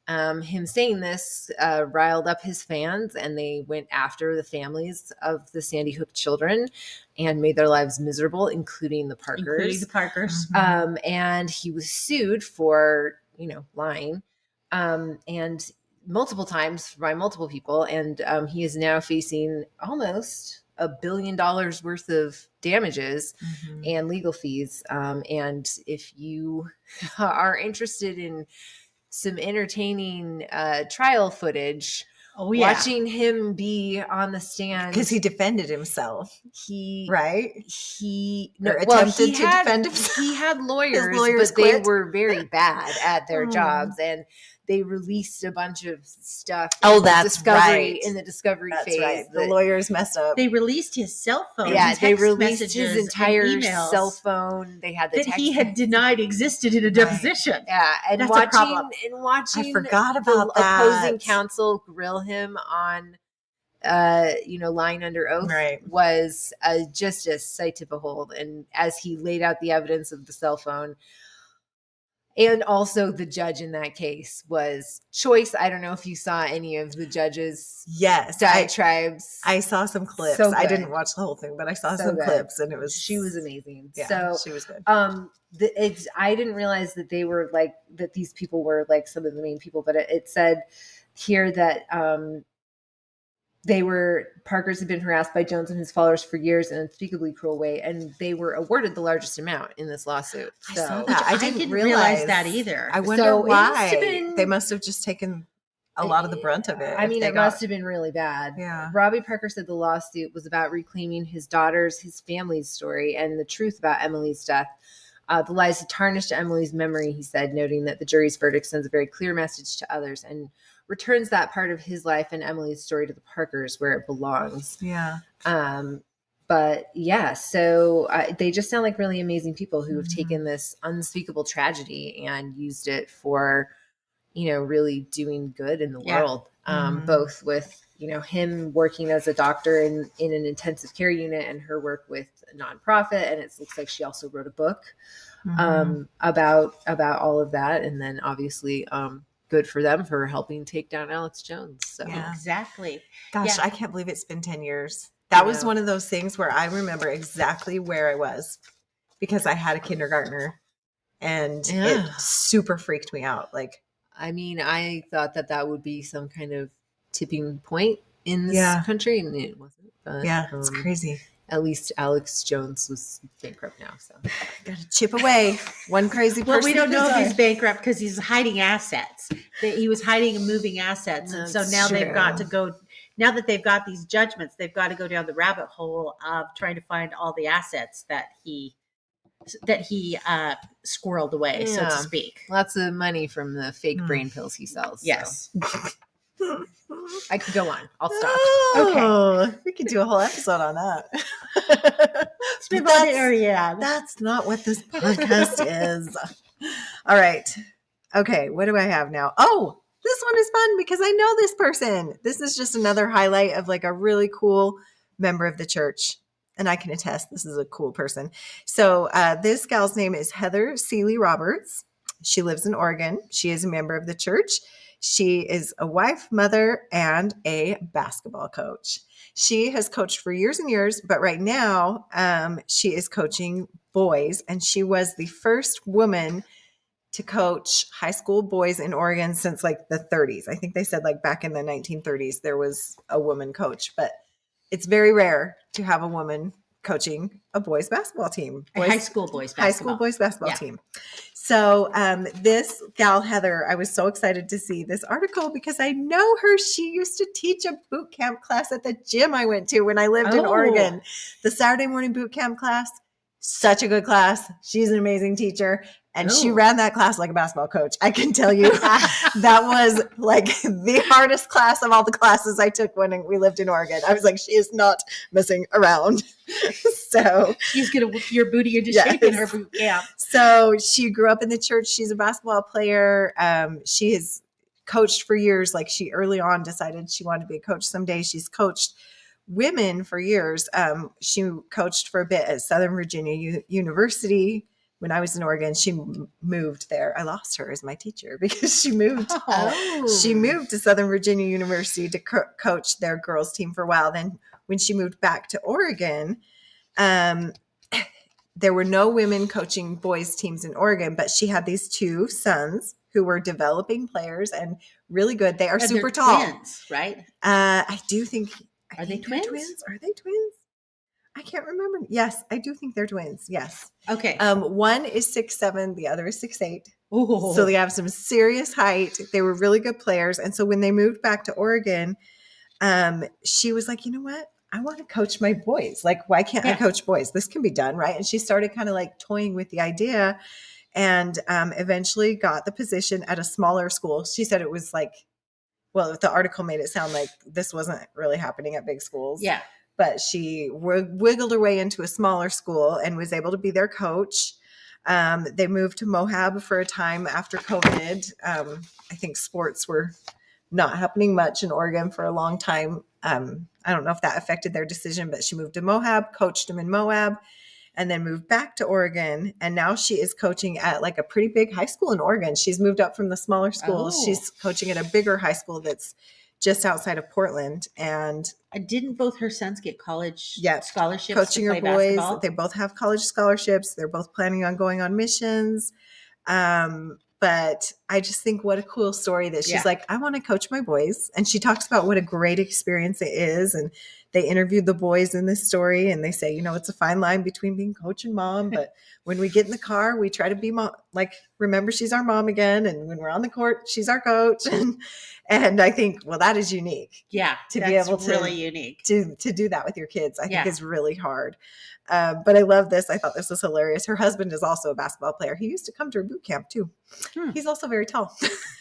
him saying this riled up his fans, and they went after the families of the Sandy Hook children and made their lives miserable, including the Parkers. And he was sued for, lying, and multiple times by multiple people. And he is now facing almost $1 billion worth of damages and legal fees. And if you are interested in some entertaining trial footage, watching him be on the stand, because he defended himself. He attempted to defend himself. He had lawyers, but they were very bad at their jobs, and they released a bunch of stuff. That's right. In the discovery phase. Right. The lawyers messed up. They released his cell phone. Yeah, they released his entire cell phone. They had the that he had denied existed in a deposition. Yeah, and that's watching I forgot about the that. opposing counsel grill him on lying under oath was just a sight to behold. And as he laid out the evidence of the cell phone, and also the judge in that case was choice. I don't know if you saw any of the judge's diatribes. I saw some clips. I didn't watch the whole thing, but I saw some clips, and she was amazing. Yeah, so she was good. I didn't realize that they were that these people were some of the main people, but it said here that Parkers had been harassed by Jones and his followers for years in an unspeakably cruel way, and they were awarded the largest amount in this lawsuit. I saw that. I didn't realize that either. I wonder why. They must have just taken a lot of the brunt of it. I mean, it must have been really bad. Yeah. Robbie Parker said the lawsuit was about reclaiming his daughter's, his family's story, and the truth about Emily's death. The lies had tarnished Emily's memory, he said, noting that the jury's verdict sends a very clear message to others and returns that part of his life and Emily's story to the Parkers where it belongs. Yeah. But yeah, so they just sound like really amazing people who have taken this unspeakable tragedy and used it for, really doing good in the world. Both with, him working as a doctor in an intensive care unit and her work with a nonprofit. And it looks like she also wrote a book about all of that. And then obviously, good for them for helping take down Alex Jones. So. Yeah, exactly. Gosh, I can't believe it's been 10 years. That was one of those things where I remember exactly where I was because I had a kindergartner and it super freaked me out. I thought that would be some kind of tipping point in this country, and it wasn't. But, it's crazy. At least Alex Jones was bankrupt now, so got to chip away one crazy person. Well, we don't know if he's bankrupt because he's hiding assets. He was hiding and moving assets, and so now they've got to go. Now that they've got these judgments, they've got to go down the rabbit hole of trying to find all the assets that he squirreled away, so to speak. Lots of money from the fake brain pills he sells. Yes. So. I could go on. I'll stop. Okay. We could do a whole episode on that. That's not what this podcast is. All right. Okay. What do I have now? Oh, this one is fun because I know this person. This is just another highlight of a really cool member of the church. And I can attest this is a cool person. So this gal's name is Heather Seeley Roberts. She lives in Oregon. She is a member of the church. She is a wife, mother, and a basketball coach. She has coached for years and years, but right now she is coaching boys. And she was the first woman to coach high school boys in Oregon since the 30s. I think they said back in the 1930s, there was a woman coach, but it's very rare to have a woman coaching a boys basketball team. High school boys basketball team. So this gal, Heather, I was so excited to see this article because I know her. She used to teach a boot camp class at the gym I went to when I lived in Oregon. The Saturday morning boot camp class, such a good class. She's an amazing teacher. And she ran that class like a basketball coach. I can tell you that was the hardest class of all the classes I took when we lived in Oregon. I was like, she is not messing around. So she's going to whip your booty into shape in her boot camp. So she grew up in the church. She's a basketball player. She has coached for years. She early on decided she wanted to be a coach someday. She's coached women for years. She coached for a bit at Southern Virginia University. When I was in Oregon, she moved there. I lost her as my teacher because she moved. She moved to Southern Virginia University to coach their girls team for a while. Then when she moved back to Oregon, there were no women coaching boys teams in Oregon, but she had these two sons who were developing players and really good. They are And super they're tall. twins, right? I do think. Are they they're twins? Are they twins? I can't remember. Yes, I do think they're twins. Yes. Okay. One is 6'7", the other is 6'8". Ooh. So they have some serious height. They were really good players. And so when they moved back to Oregon, she was like, you know what? I want to coach my boys. Like, why can't I coach boys? This can be done, right? And she started kind of like toying with the idea and eventually got the position at a smaller school. She said it was like, well, the article made it sound like this wasn't really happening at big schools. Yeah. But she wiggled her way into a smaller school and was able to be their coach. They moved to Moab for a time after COVID. I think sports were not happening much in Oregon for a long time. I don't know if that affected their decision, but she moved to Moab, coached them in Moab, and then moved back to Oregon. And now she is coaching at like a pretty big high school in Oregon. She's moved up from the smaller schools. Oh. She's coaching at a bigger high school that's just outside of Portland. And Didn't both her sons get college Yeah. scholarships coaching to her play boys, basketball? they both have college scholarships. They're both planning on going on missions. But I just think what a cool story that she's Yeah. like, I want to coach my boys. And she talks about what a great experience it is. And they interviewed the boys in this story and they say, you know, it's a fine line between being coach and mom. But when we get in the car, we try to be mom, like, remember she's our mom again. And when we're on the court, she's our coach. And I think, well, that is unique. Yeah. To that's be able to really unique. To do that with your kids, I Yeah. think is really hard. But I love this. I thought this was hilarious. Her husband is also a basketball player. He used to come to her boot camp too. He's also very tall.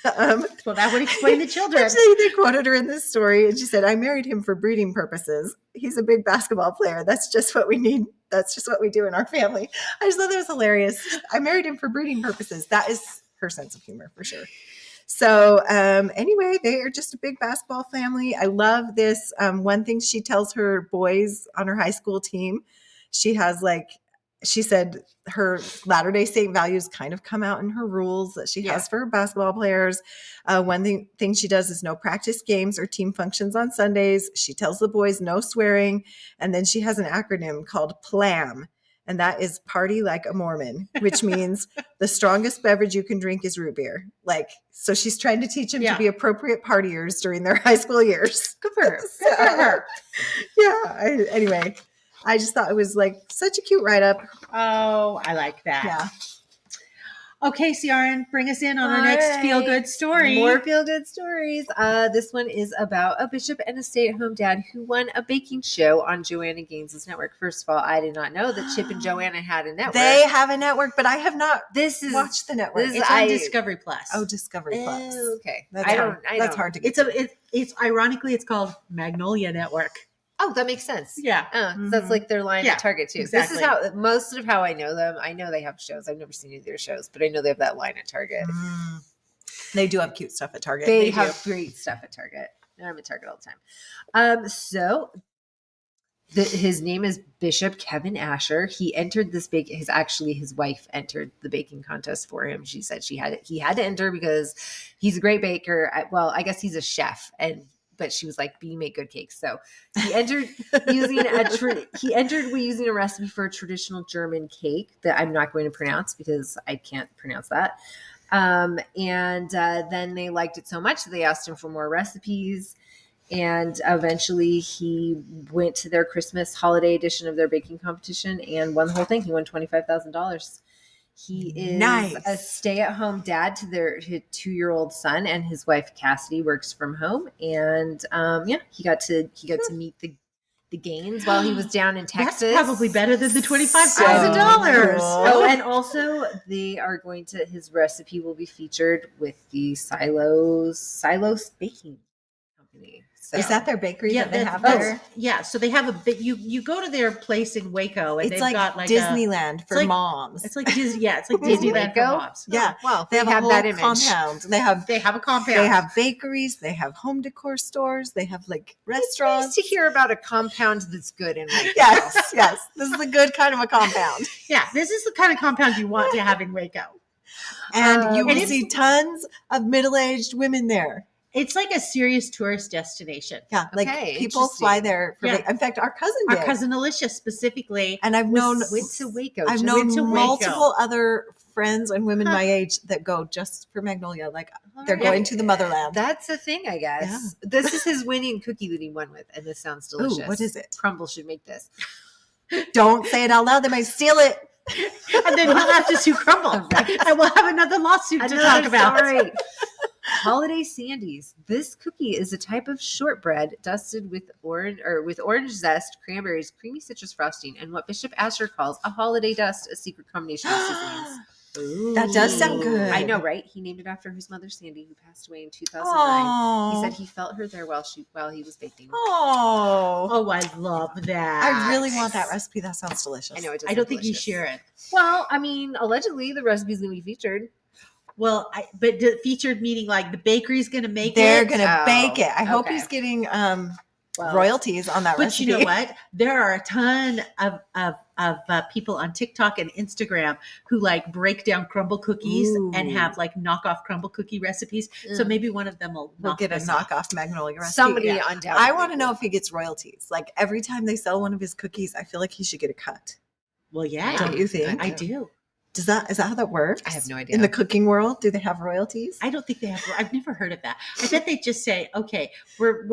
Well, that would explain the children. Actually, they quoted her in this story and she said, I married him for breeding purposes. He's a big basketball player. That's just what we need. That's just what we do in our family. I just thought that was hilarious. I married him for breeding purposes. That is her sense of humor for sure. So anyway, they are just a big basketball family. I love this. One thing she tells her boys on her high school team, she said her Latter-day Saint values kind of come out in her rules that she has for her basketball players. One thing she does is no practice games or team functions on Sundays. She tells the boys no swearing. And then she has an acronym called PLAM. And that is party like a Mormon, which means the strongest beverage you can drink is root beer. Like, so she's trying to teach them to be appropriate partiers during their high school years. Good for her. Good for her. Yeah. Anyway, I just thought it was like such a cute write-up. Oh, I like that. Yeah. Okay, Ciaran, bring us in on our next feel-good story. More feel-good stories. This one is about a bishop and a stay-at-home dad who won a baking show on Joanna Gaines' network. First of all, I did not know that Chip and Joanna had a network. They have a network, but I have not watched the network. It's on Discovery Plus. Oh, Discovery Plus. Oh, okay. That's hard to get. It's ironically, it's called Magnolia Network. Oh, that makes sense. Yeah. So that's like their line at Target too. Exactly. This is how most of how I know them. I know they have shows. I've never seen any of their shows, but I know they have that line at Target. They do have cute stuff at Target. They have great stuff at Target. I'm at Target all the time. His name is Bishop Kevin Asher. He entered this his wife entered the baking contest for him. She said he had to enter because he's a great baker. I guess he's a chef, but she was like, "But you make good cakes." So he entered using a recipe for a traditional German cake that I'm not going to pronounce because I can't pronounce that. Then they liked it so much that they asked him for more recipes. And eventually he went to their Christmas holiday edition of their baking competition and won the whole thing. He won $25,000. He is a stay-at-home dad to their 2-year-old son, and his wife Cassidy works from home. And he got to meet the Gaines while he was down in Texas. That's probably better than the $25,000. Oh, and also they are his recipe will be featured with the Silos Baking Company. So. Is that their bakery that they have that's- there? yeah. So they have a bit. You go to their place in Waco, and It's they've like got like Disneyland for like- moms. It's like Disney. Yeah, it's like In Disneyland for Waco? moms. Yeah. Oh, well, They have a whole that image. compound. They have They have a compound. They have bakeries. They have home decor stores. They have like It's nice restaurants. to hear about a compound that's good in Waco. Yes, yes. This is a good kind of a compound. Yeah, this is the kind of compound you want to have in Waco. And you And will it's- see tons of middle-aged women there. It's like a serious tourist destination. Yeah, like Okay, people fly interesting. there. For Yeah. In fact, our cousin Our did. cousin Alicia specifically. And I've known Went to Waco. I've just- known went to Waco. multiple other friends and women Huh. my age that go just for Magnolia. Like All they're right. going to the motherland. That's a thing, I guess. Yeah. This is his winning cookie that he won with, and this sounds delicious. Ooh, what is it? Crumble should make this. Don't say it out loud. They might steal it. And then we'll have to sue Crumble. Right. And we'll have another lawsuit to talk about. Sorry. Holiday Sandies. This cookie is a type of shortbread dusted with orange zest, cranberries, creamy citrus frosting, and what Bishop Asher calls a holiday dust, a secret combination of seasonings. That does sound good. I know, right? He named it after his mother, Sandy, who passed away in 2009. Oh, He said he felt her there while he was baking. Oh, Oh, I love that. I really want that recipe. That sounds delicious. I know it does. I don't sound think you delicious. share it. Well, I mean, allegedly the recipe's gonna be featured. Well, but featured meaning like the bakery's going to make They're it. gonna Oh, bake it. I hope okay. he's getting Well, royalties on that But recipe. you know what? There are a ton of people on TikTok and Instagram who like break down crumble cookies and Ooh. have like knockoff crumble cookie recipes. So Mm. maybe one of them will We'll knock get a this off. knockoff Magnolia recipe. somebody Yeah. undoubtedly. I want to know will. if he gets royalties. Like every time they sell one of his cookies, I feel like he should get a cut. Well, yeah, Don't you think? I do. Is that how that works? I have no idea. In the cooking world, do they have royalties? I don't think they have. I've never heard of that. I bet they just say, "Okay, we're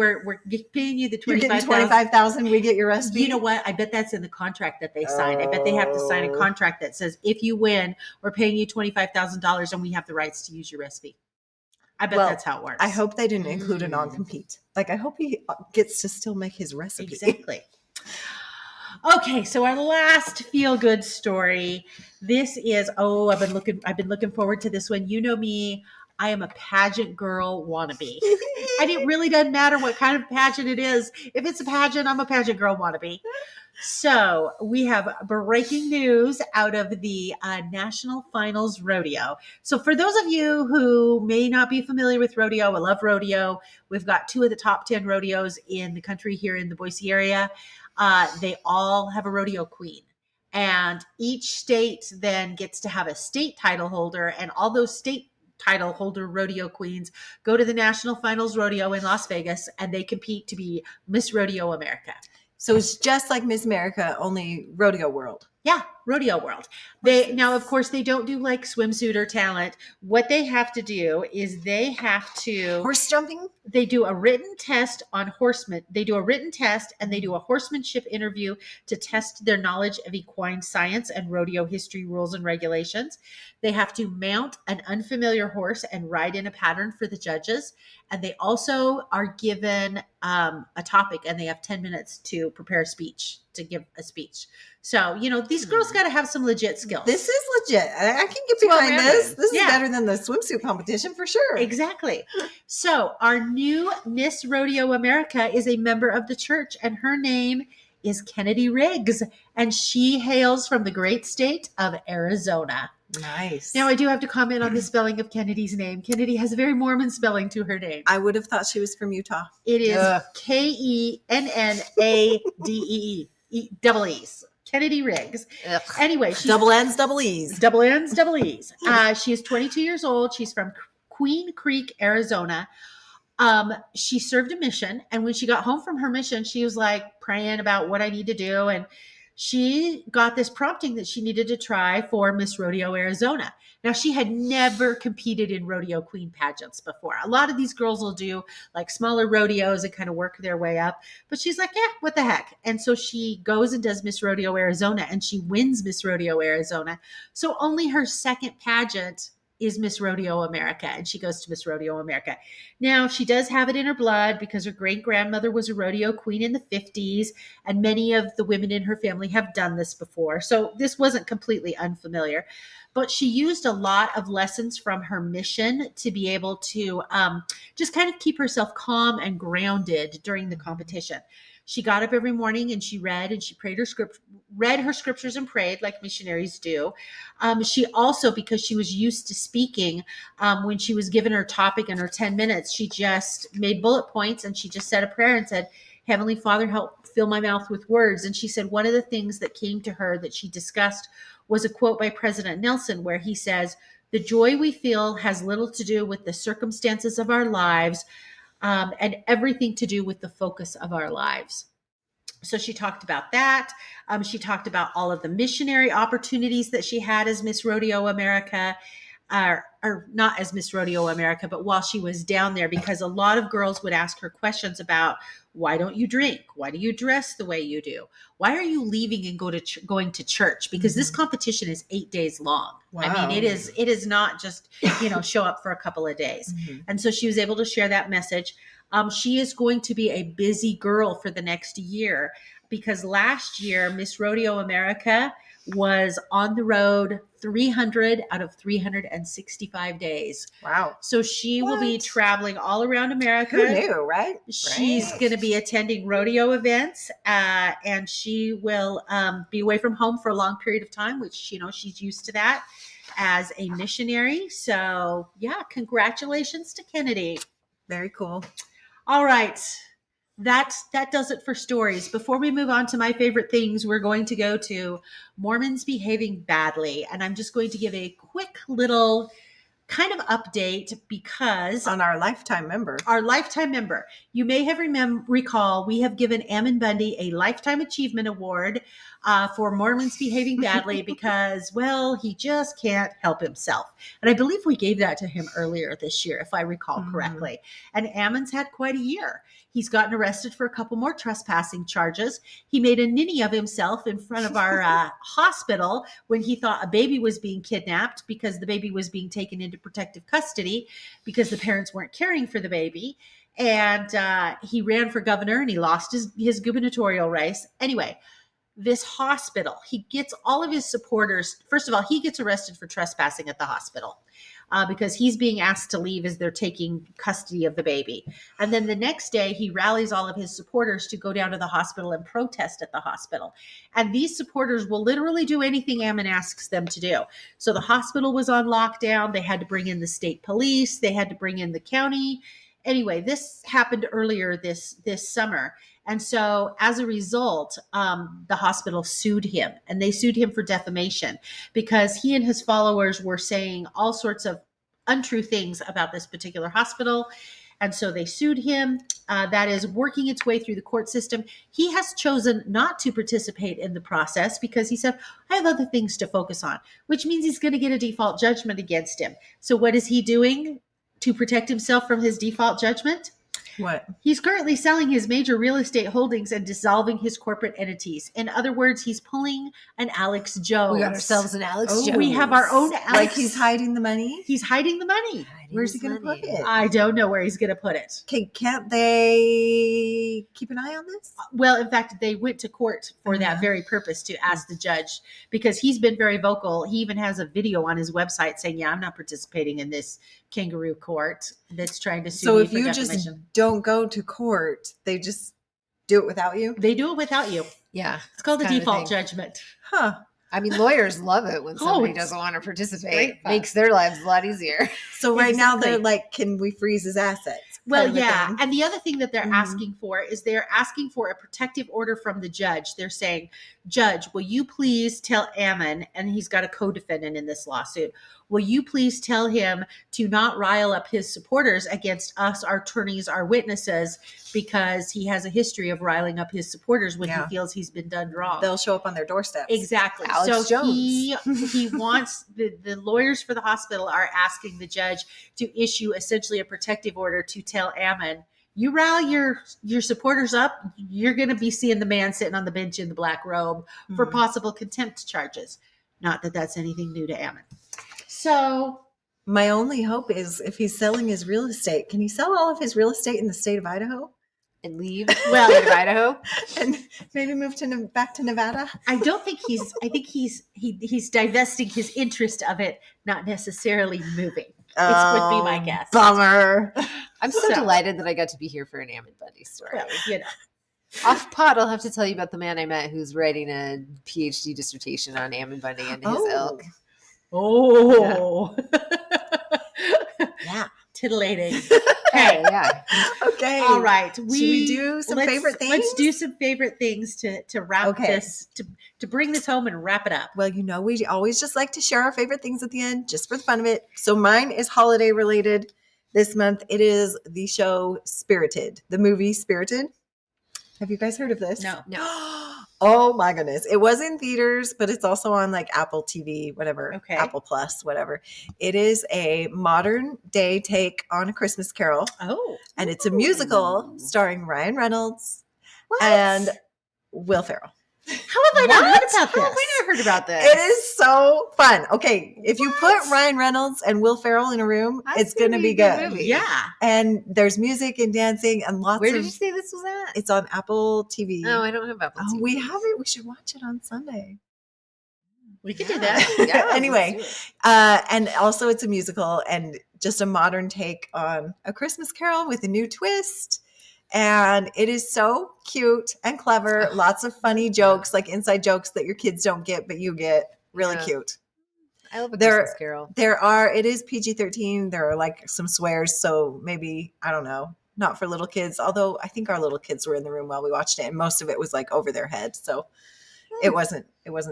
paying you the You're getting 25,000." 25,000. We get your recipe. You know what? I bet that's in the contract that they signed. I bet they have to sign a Oh. contract that says if you win, we're paying you $25,000 and we have the rights to use your recipe. I bet Well, that's how it works. I hope they didn't include a Mm. non-compete. Like I hope he gets to still make his recipe. Exactly. Okay, so our last feel good story. This is I've been looking forward to this one. You know me, I am a pageant girl wannabe. And it really doesn't matter what kind of pageant it is. If it's a pageant, I'm a pageant girl wannabe. So we have breaking news out of the National Finals Rodeo. So for those of you who may not be familiar with rodeo, I love rodeo. We've got 2 of the top 10 rodeos in the country here in the Boise area. They all have a rodeo queen. And each state then gets to have a state title holder, and all those state title holder rodeo queens go to the National Finals Rodeo in Las Vegas, and they compete to be Miss Rodeo America. So it's just like Miss America, only rodeo world. Yeah, rodeo world. Now, of course, they don't do like swimsuit or talent. What they have to do is they have to Horse jumping? they do a written test on horsemen. They do a written test and they do a horsemanship interview to test their knowledge of equine science and rodeo history, rules, and regulations. They have to mount an unfamiliar horse and ride in a pattern for the judges. And they also are given a topic, and they have 10 minutes to prepare a speech, to give a speech. So, these girls got to have some legit skills. This is legit. I can get well behind rounded. this. This Yeah. is better than the swimsuit competition for sure. Exactly. So our new Miss Rodeo America is a member of the church, and her name is Kennedy Riggs, and she hails from the great state of Arizona. Nice. Now, I do have to comment on the spelling of Kennedy's name. Kennedy has a very Mormon spelling to her name. I would have thought she was from Utah. It is Ugh. Kennadee, double E's. Kennedy Riggs. Ugh. Anyway, she's Double N's, double E's. double N's, double E's. She is 22 years old. She's from Queen Creek, Arizona. She served a mission, and when she got home from her mission, she was like praying about what I need to do, and she got this prompting that she needed to try for Miss Rodeo Arizona. Now, she had never competed in rodeo queen pageants before. A lot of these girls will do like smaller rodeos and kind of work their way up, but she's like, yeah, what the heck? And so she goes and does Miss Rodeo Arizona, and she wins Miss Rodeo Arizona. So only her second pageant is Miss Rodeo America. And she goes to Miss Rodeo America. Now, she does have it in her blood because her great grandmother was a rodeo queen in the 50s, and many of the women in her family have done this before. So this wasn't completely unfamiliar. But she used a lot of lessons from her mission to be able to just kind of keep herself calm and grounded during the competition. She got up every morning and she read and she prayed her script, read her scriptures and prayed like missionaries do. She also, because she was used to speaking, when she was given her topic in her 10 minutes, she just made bullet points and she just said a prayer and said, Heavenly Father, help fill my mouth with words. And she said one of the things that came to her that she discussed was a quote by President Nelson where he says, the joy we feel has little to do with the circumstances of our lives, and everything to do with the focus of our lives. So she talked about that. She talked about all of the missionary opportunities that she had as Miss Rodeo America, or not as Miss Rodeo America, but while she was down there, because a lot of girls would ask her questions about, why don't you drink? Why do you dress the way you do? Why are you leaving and going to church? Because this competition is 8 days long. Wow. I mean, it is not just, show up for a couple of days. And so she was able to share that message. She is going to be a busy girl for the next year, because last year, Miss Rodeo America was on the road 300 out of 365 days. Wow. So she will be traveling all around America. Who knew, right? She's going to be attending rodeo events, and she will be away from home for a long period of time, which, she's used to that as a missionary. So, yeah, congratulations to Kennedy. Very cool. All right. That does it for stories. Before we move on to my favorite things, we're going to go to Mormons behaving badly. And I'm just going to give a quick little kind of update because on our lifetime member. You may have recall we have given Ammon Bundy a Lifetime Achievement Award for Mormons behaving badly because, well, he just can't help himself. And I believe we gave that to him earlier this year, if I recall correctly. And Ammon's had quite a year. He's gotten arrested for a couple more trespassing charges. He made a ninny of himself in front of our hospital when he thought a baby was being kidnapped because the baby was being taken into protective custody because the parents weren't caring for the baby. And he ran for governor and he lost his gubernatorial race. Anyway, this hospital, he gets all of his supporters. First of all, he gets arrested for trespassing at the hospital because he's being asked to leave as they're taking custody of the baby. And then the next day, he rallies all of his supporters to go down to the hospital and protest at the hospital. And these supporters will literally do anything Ammon asks them to do. So the hospital was on lockdown. They had to bring in the state police. They had to bring in the county. Anyway, this happened earlier this summer. And so as a result, the hospital sued him, and they sued him for defamation because he and his followers were saying all sorts of untrue things about this particular hospital. And so they sued him. That is working its way through the court system. He has chosen not to participate in the process because he said, I have other things to focus on, which means he's going to get a default judgment against him. So what is he doing to protect himself from his default judgment? What? He's currently selling his major real estate holdings and dissolving his corporate entities. In other words, he's pulling an Alex Jones. We got ourselves an Alex Jones. We have our own Alex. Like he's hiding the money? He's hiding the money. Where's he going to put it? I don't know where he's going to put it. Okay, can't they keep an eye on this? Well, in fact, they went to court for that very purpose to ask the judge because he's been very vocal. He even has a video on his website saying, yeah, I'm not participating in this kangaroo court that's trying to sue me for defamation. So if you just don't go to court, they just do it without you? They do it without you. Yeah. It's called the default judgment. Huh. I mean, lawyers love it when somebody doesn't want to participate. Makes their lives a lot easier. So right now they're like, can we freeze his assets? Well, yeah. And the other thing that they're asking for is they're asking for a protective order from the judge. They're saying, Judge, will you please tell Ammon, and he's got a co-defendant in this lawsuit, will you please tell him to not rile up his supporters against us, our attorneys, our witnesses, because he has a history of riling up his supporters when he feels he's been done wrong. They'll show up on their doorsteps. Exactly. Alex Jones. He wants the lawyers for the hospital are asking the judge to issue essentially a protective order to tell Ammon, you rally your supporters up, you're going to be seeing the man sitting on the bench in the black robe for possible contempt charges. Not that that's anything new to Ammon. So My only hope is if he's selling his real estate, can he sell all of his real estate in the state of Idaho And leave the state of Idaho. and maybe move back to Nevada? I don't think he's. I think he's divesting his interest of it, not necessarily moving. Would be my guess. Bummer. I'm so delighted that I got to be here for an Am and Bundy story. Well, you know. Off pod, I'll have to tell you about the man I met who's writing a PhD dissertation on Am and Bundy and his ilk. Oh. Yeah. Titillating. Hey, yeah. Okay. All right. Should we do some favorite things? Let's do some favorite things to wrap this, to bring this home and wrap it up. Well, we always just like to share our favorite things at the end, just for the fun of it. So mine is holiday related this month. It is the show Spirited, the movie Spirited. Have you guys heard of this? No. Oh my goodness. It was in theaters, but it's also on like Apple TV, whatever, Okay. Apple Plus, whatever. It is a modern day take on A Christmas Carol. Oh. And it's a musical starring Ryan Reynolds What? and Will Ferrell. How have I not heard about this? How have I not heard about this? It is so fun. Okay, if you put Ryan Reynolds and Will Ferrell in a room, That's it's going to gonna be be a good good. movie. Yeah. And there's music and dancing and lots Where of. did you say this was at? It's on Apple TV. No, I don't have Apple Oh, TV. we have it. We should watch it on Sunday. We could do that. Yeah, Anyway, let's do it. And also it's a musical and just a modern take on A Christmas Carol with a new twist. And it is so cute and clever. Lots of funny jokes, like inside jokes that your kids don't get, but you get. Really Yeah. cute. I love a there- Christmas Carol. It is PG-13. There are like some swears. So maybe, I don't know, not for little kids. Although I think our little kids were in the room while we watched it. And most of it was like over their head. So it wasn't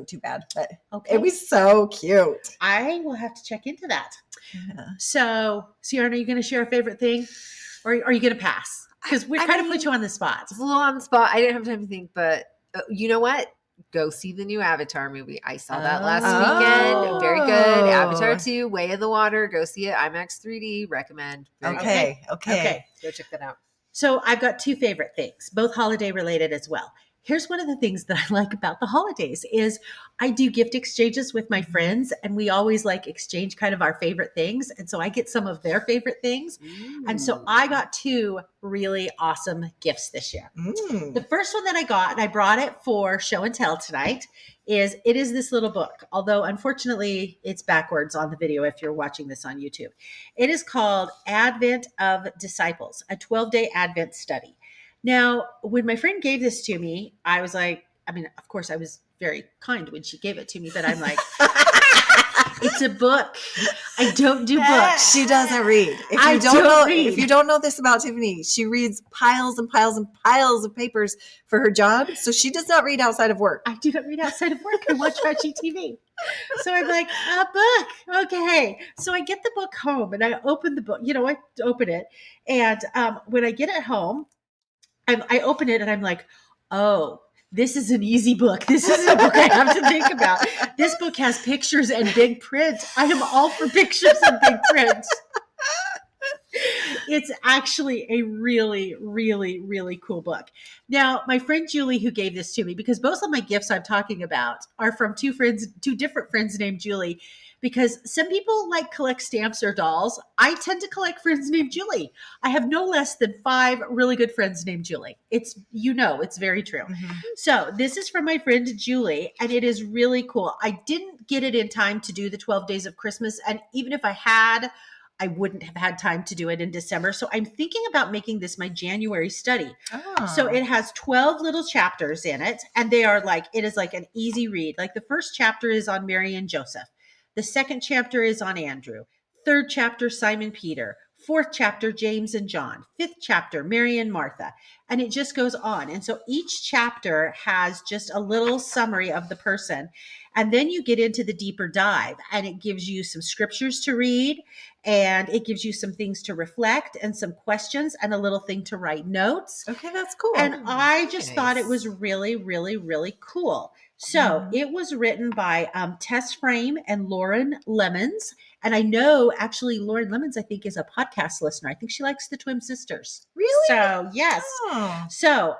too bad, but Okay. it was so cute. I will have to check into that. Yeah. So, Ciaran, are you going to share a favorite thing, or are you going to pass? Because we I kind of mean, put you on the spot. It's a little on the spot. I didn't have time to think, but you know what? Go see the new Avatar movie. I saw that last weekend. Very good. Avatar 2, Way of the Water. Go see it. IMAX 3D. Recommend. Very good. Okay. Go check that out. So I've got two favorite things, both holiday related as well. Here's one of the things that I like about the holidays is I do gift exchanges with my friends, and we always like exchange kind of our favorite things. And so I get some of their favorite things. And so I got two really awesome gifts this year. The first one that I got, and I brought it for show and tell tonight, is this little book. Although unfortunately it's backwards on the video if you're watching this on YouTube. It is called Advent of Disciples, a 12-day Advent study. Now, when my friend gave this to me, I was like, I mean, of course I was very kind when she gave it to me, but I'm like, it's a book. I don't do books. She doesn't read. If you don't know this about Tiffany, she reads piles and piles and piles of papers for her job. So she does not read outside of work. I do not read outside of work. I watch trashy TV. So I'm like, a book. Okay. So I get the book home and I open the book. I open it. And when I get it home, I open it and I'm like, oh, this is an easy book. This is a book I have to think about. This book has pictures and big print. I am all for pictures and big print. It's actually a really, really, really cool book. Now, my friend Julie, who gave this to me, because both of my gifts I'm talking about are from two different friends named Julie, because some people like collect stamps or dolls. I tend to collect friends named Julie. I have no less than 5 really good friends named Julie. It's very true. Mm-hmm. So this is from my friend Julie, and it is really cool. I didn't get it in time to do the 12 days of Christmas. And even if I had, I wouldn't have had time to do it in December. So I'm thinking about making this my January study. Oh. So it has 12 little chapters in it, and it is like an easy read. Like the first chapter is on Mary and Joseph. The second chapter is on Andrew. Third chapter, Simon Peter. Fourth chapter, James and John. Fifth chapter, Mary and Martha. And it just goes on. And so each chapter has just a little summary of the person. And then you get into the deeper dive, and it gives you some scriptures to read, and it gives you some things to reflect and some questions and a little thing to write notes. Okay, that's cool. And I just thought it Nice. was really, really, really cool. So it was written by Tess Frame and Lauren Lemons. And I know actually Lauren Lemons, I think, is a podcast listener. I think she likes the TWiM sisters. Really? So yes. Oh. So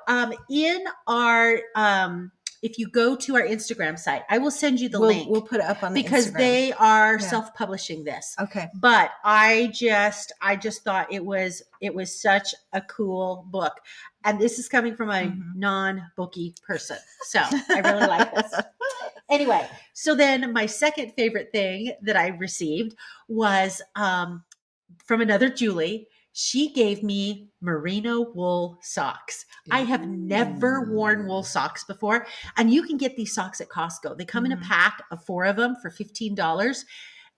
in our if you go to our Instagram site, I will send you the We'll link put it up on the because Instagram. they are Yeah. self-publishing this. Okay. But I just thought it was such a cool book. And this is coming from a non-bookie person. So I really like this. Anyway, so then my second favorite thing that I received was from another Julie. She gave me merino wool socks. I have never worn wool socks before. And you can get these socks at Costco. They come in a pack of 4 of them for $15.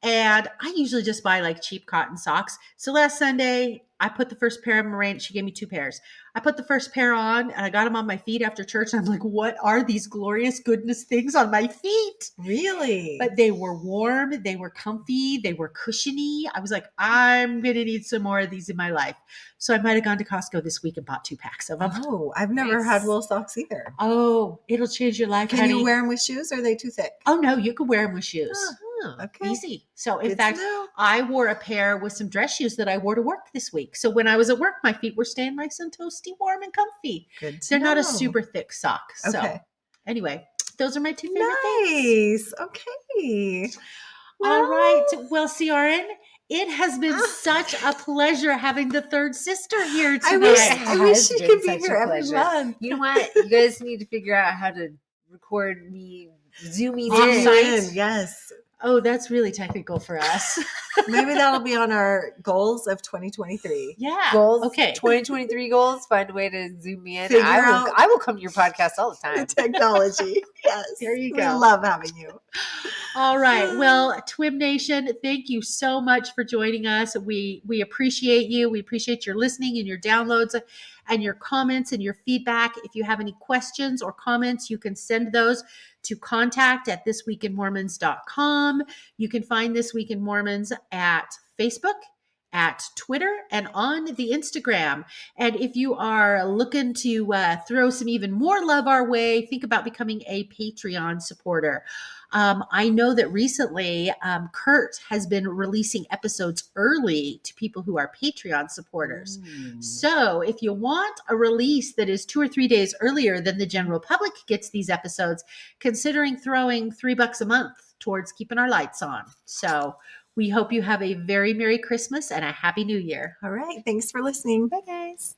And I usually just buy like cheap cotton socks. So last Sunday, I put the first pair of merino. She gave me 2 pairs. I put the first pair on and I got them on my feet after church. And I'm like, what are these glorious goodness things on my feet? Really? But they were warm. They were comfy. They were cushiony. I was like, I'm going to need some more of these in my life. So I might have gone to Costco this week and bought 2 packs of them. Oh, I've never had wool socks either. Oh, it'll change your life, Can honey. you wear them with shoes or are they too thick? Oh, no, you can wear them with shoes. Okay. Easy. So in Good fact, to know. I wore a pair with some dress shoes that I wore to work this week. So when I was at work, my feet were staying nice and toasty, warm and comfy. Good to They're not a know. super thick sock. So Okay. anyway, those are my 2 favorite things. Nice. Okay. All right. Well, Ciaran, it has been such a pleasure having the third sister here tonight. I wish has she been could be such a here every pleasure. month. You know what? You guys need to figure out how to record me zooming Offsite. in. Yes. Oh, that's really technical for us. Maybe that'll be on our goals of 2023. Yeah. Goals. Okay. 2023 goals. Find a way to zoom me in. Figure I out- will come to your podcast all the The time. technology. Yes. There you We go. love having you. All right. Well, TWiM Nation, thank you so much for joining us. We appreciate you. We appreciate your listening and your downloads and your comments and your feedback. If you have any questions or comments, you can send those to contact@thisweekinmormons.com. You can find This Week in Mormons at Facebook, at Twitter, and on the Instagram. And if you are looking to throw some even more love our way, think about becoming a Patreon supporter. I know that recently Kurt has been releasing episodes early to people who are Patreon supporters. So if you want a release that is 2 or 3 days earlier than the general public gets these episodes, considering throwing $3 a month towards keeping our lights on. So we hope you have a very Merry Christmas and a Happy New Year. All right. Thanks for listening. Bye, guys.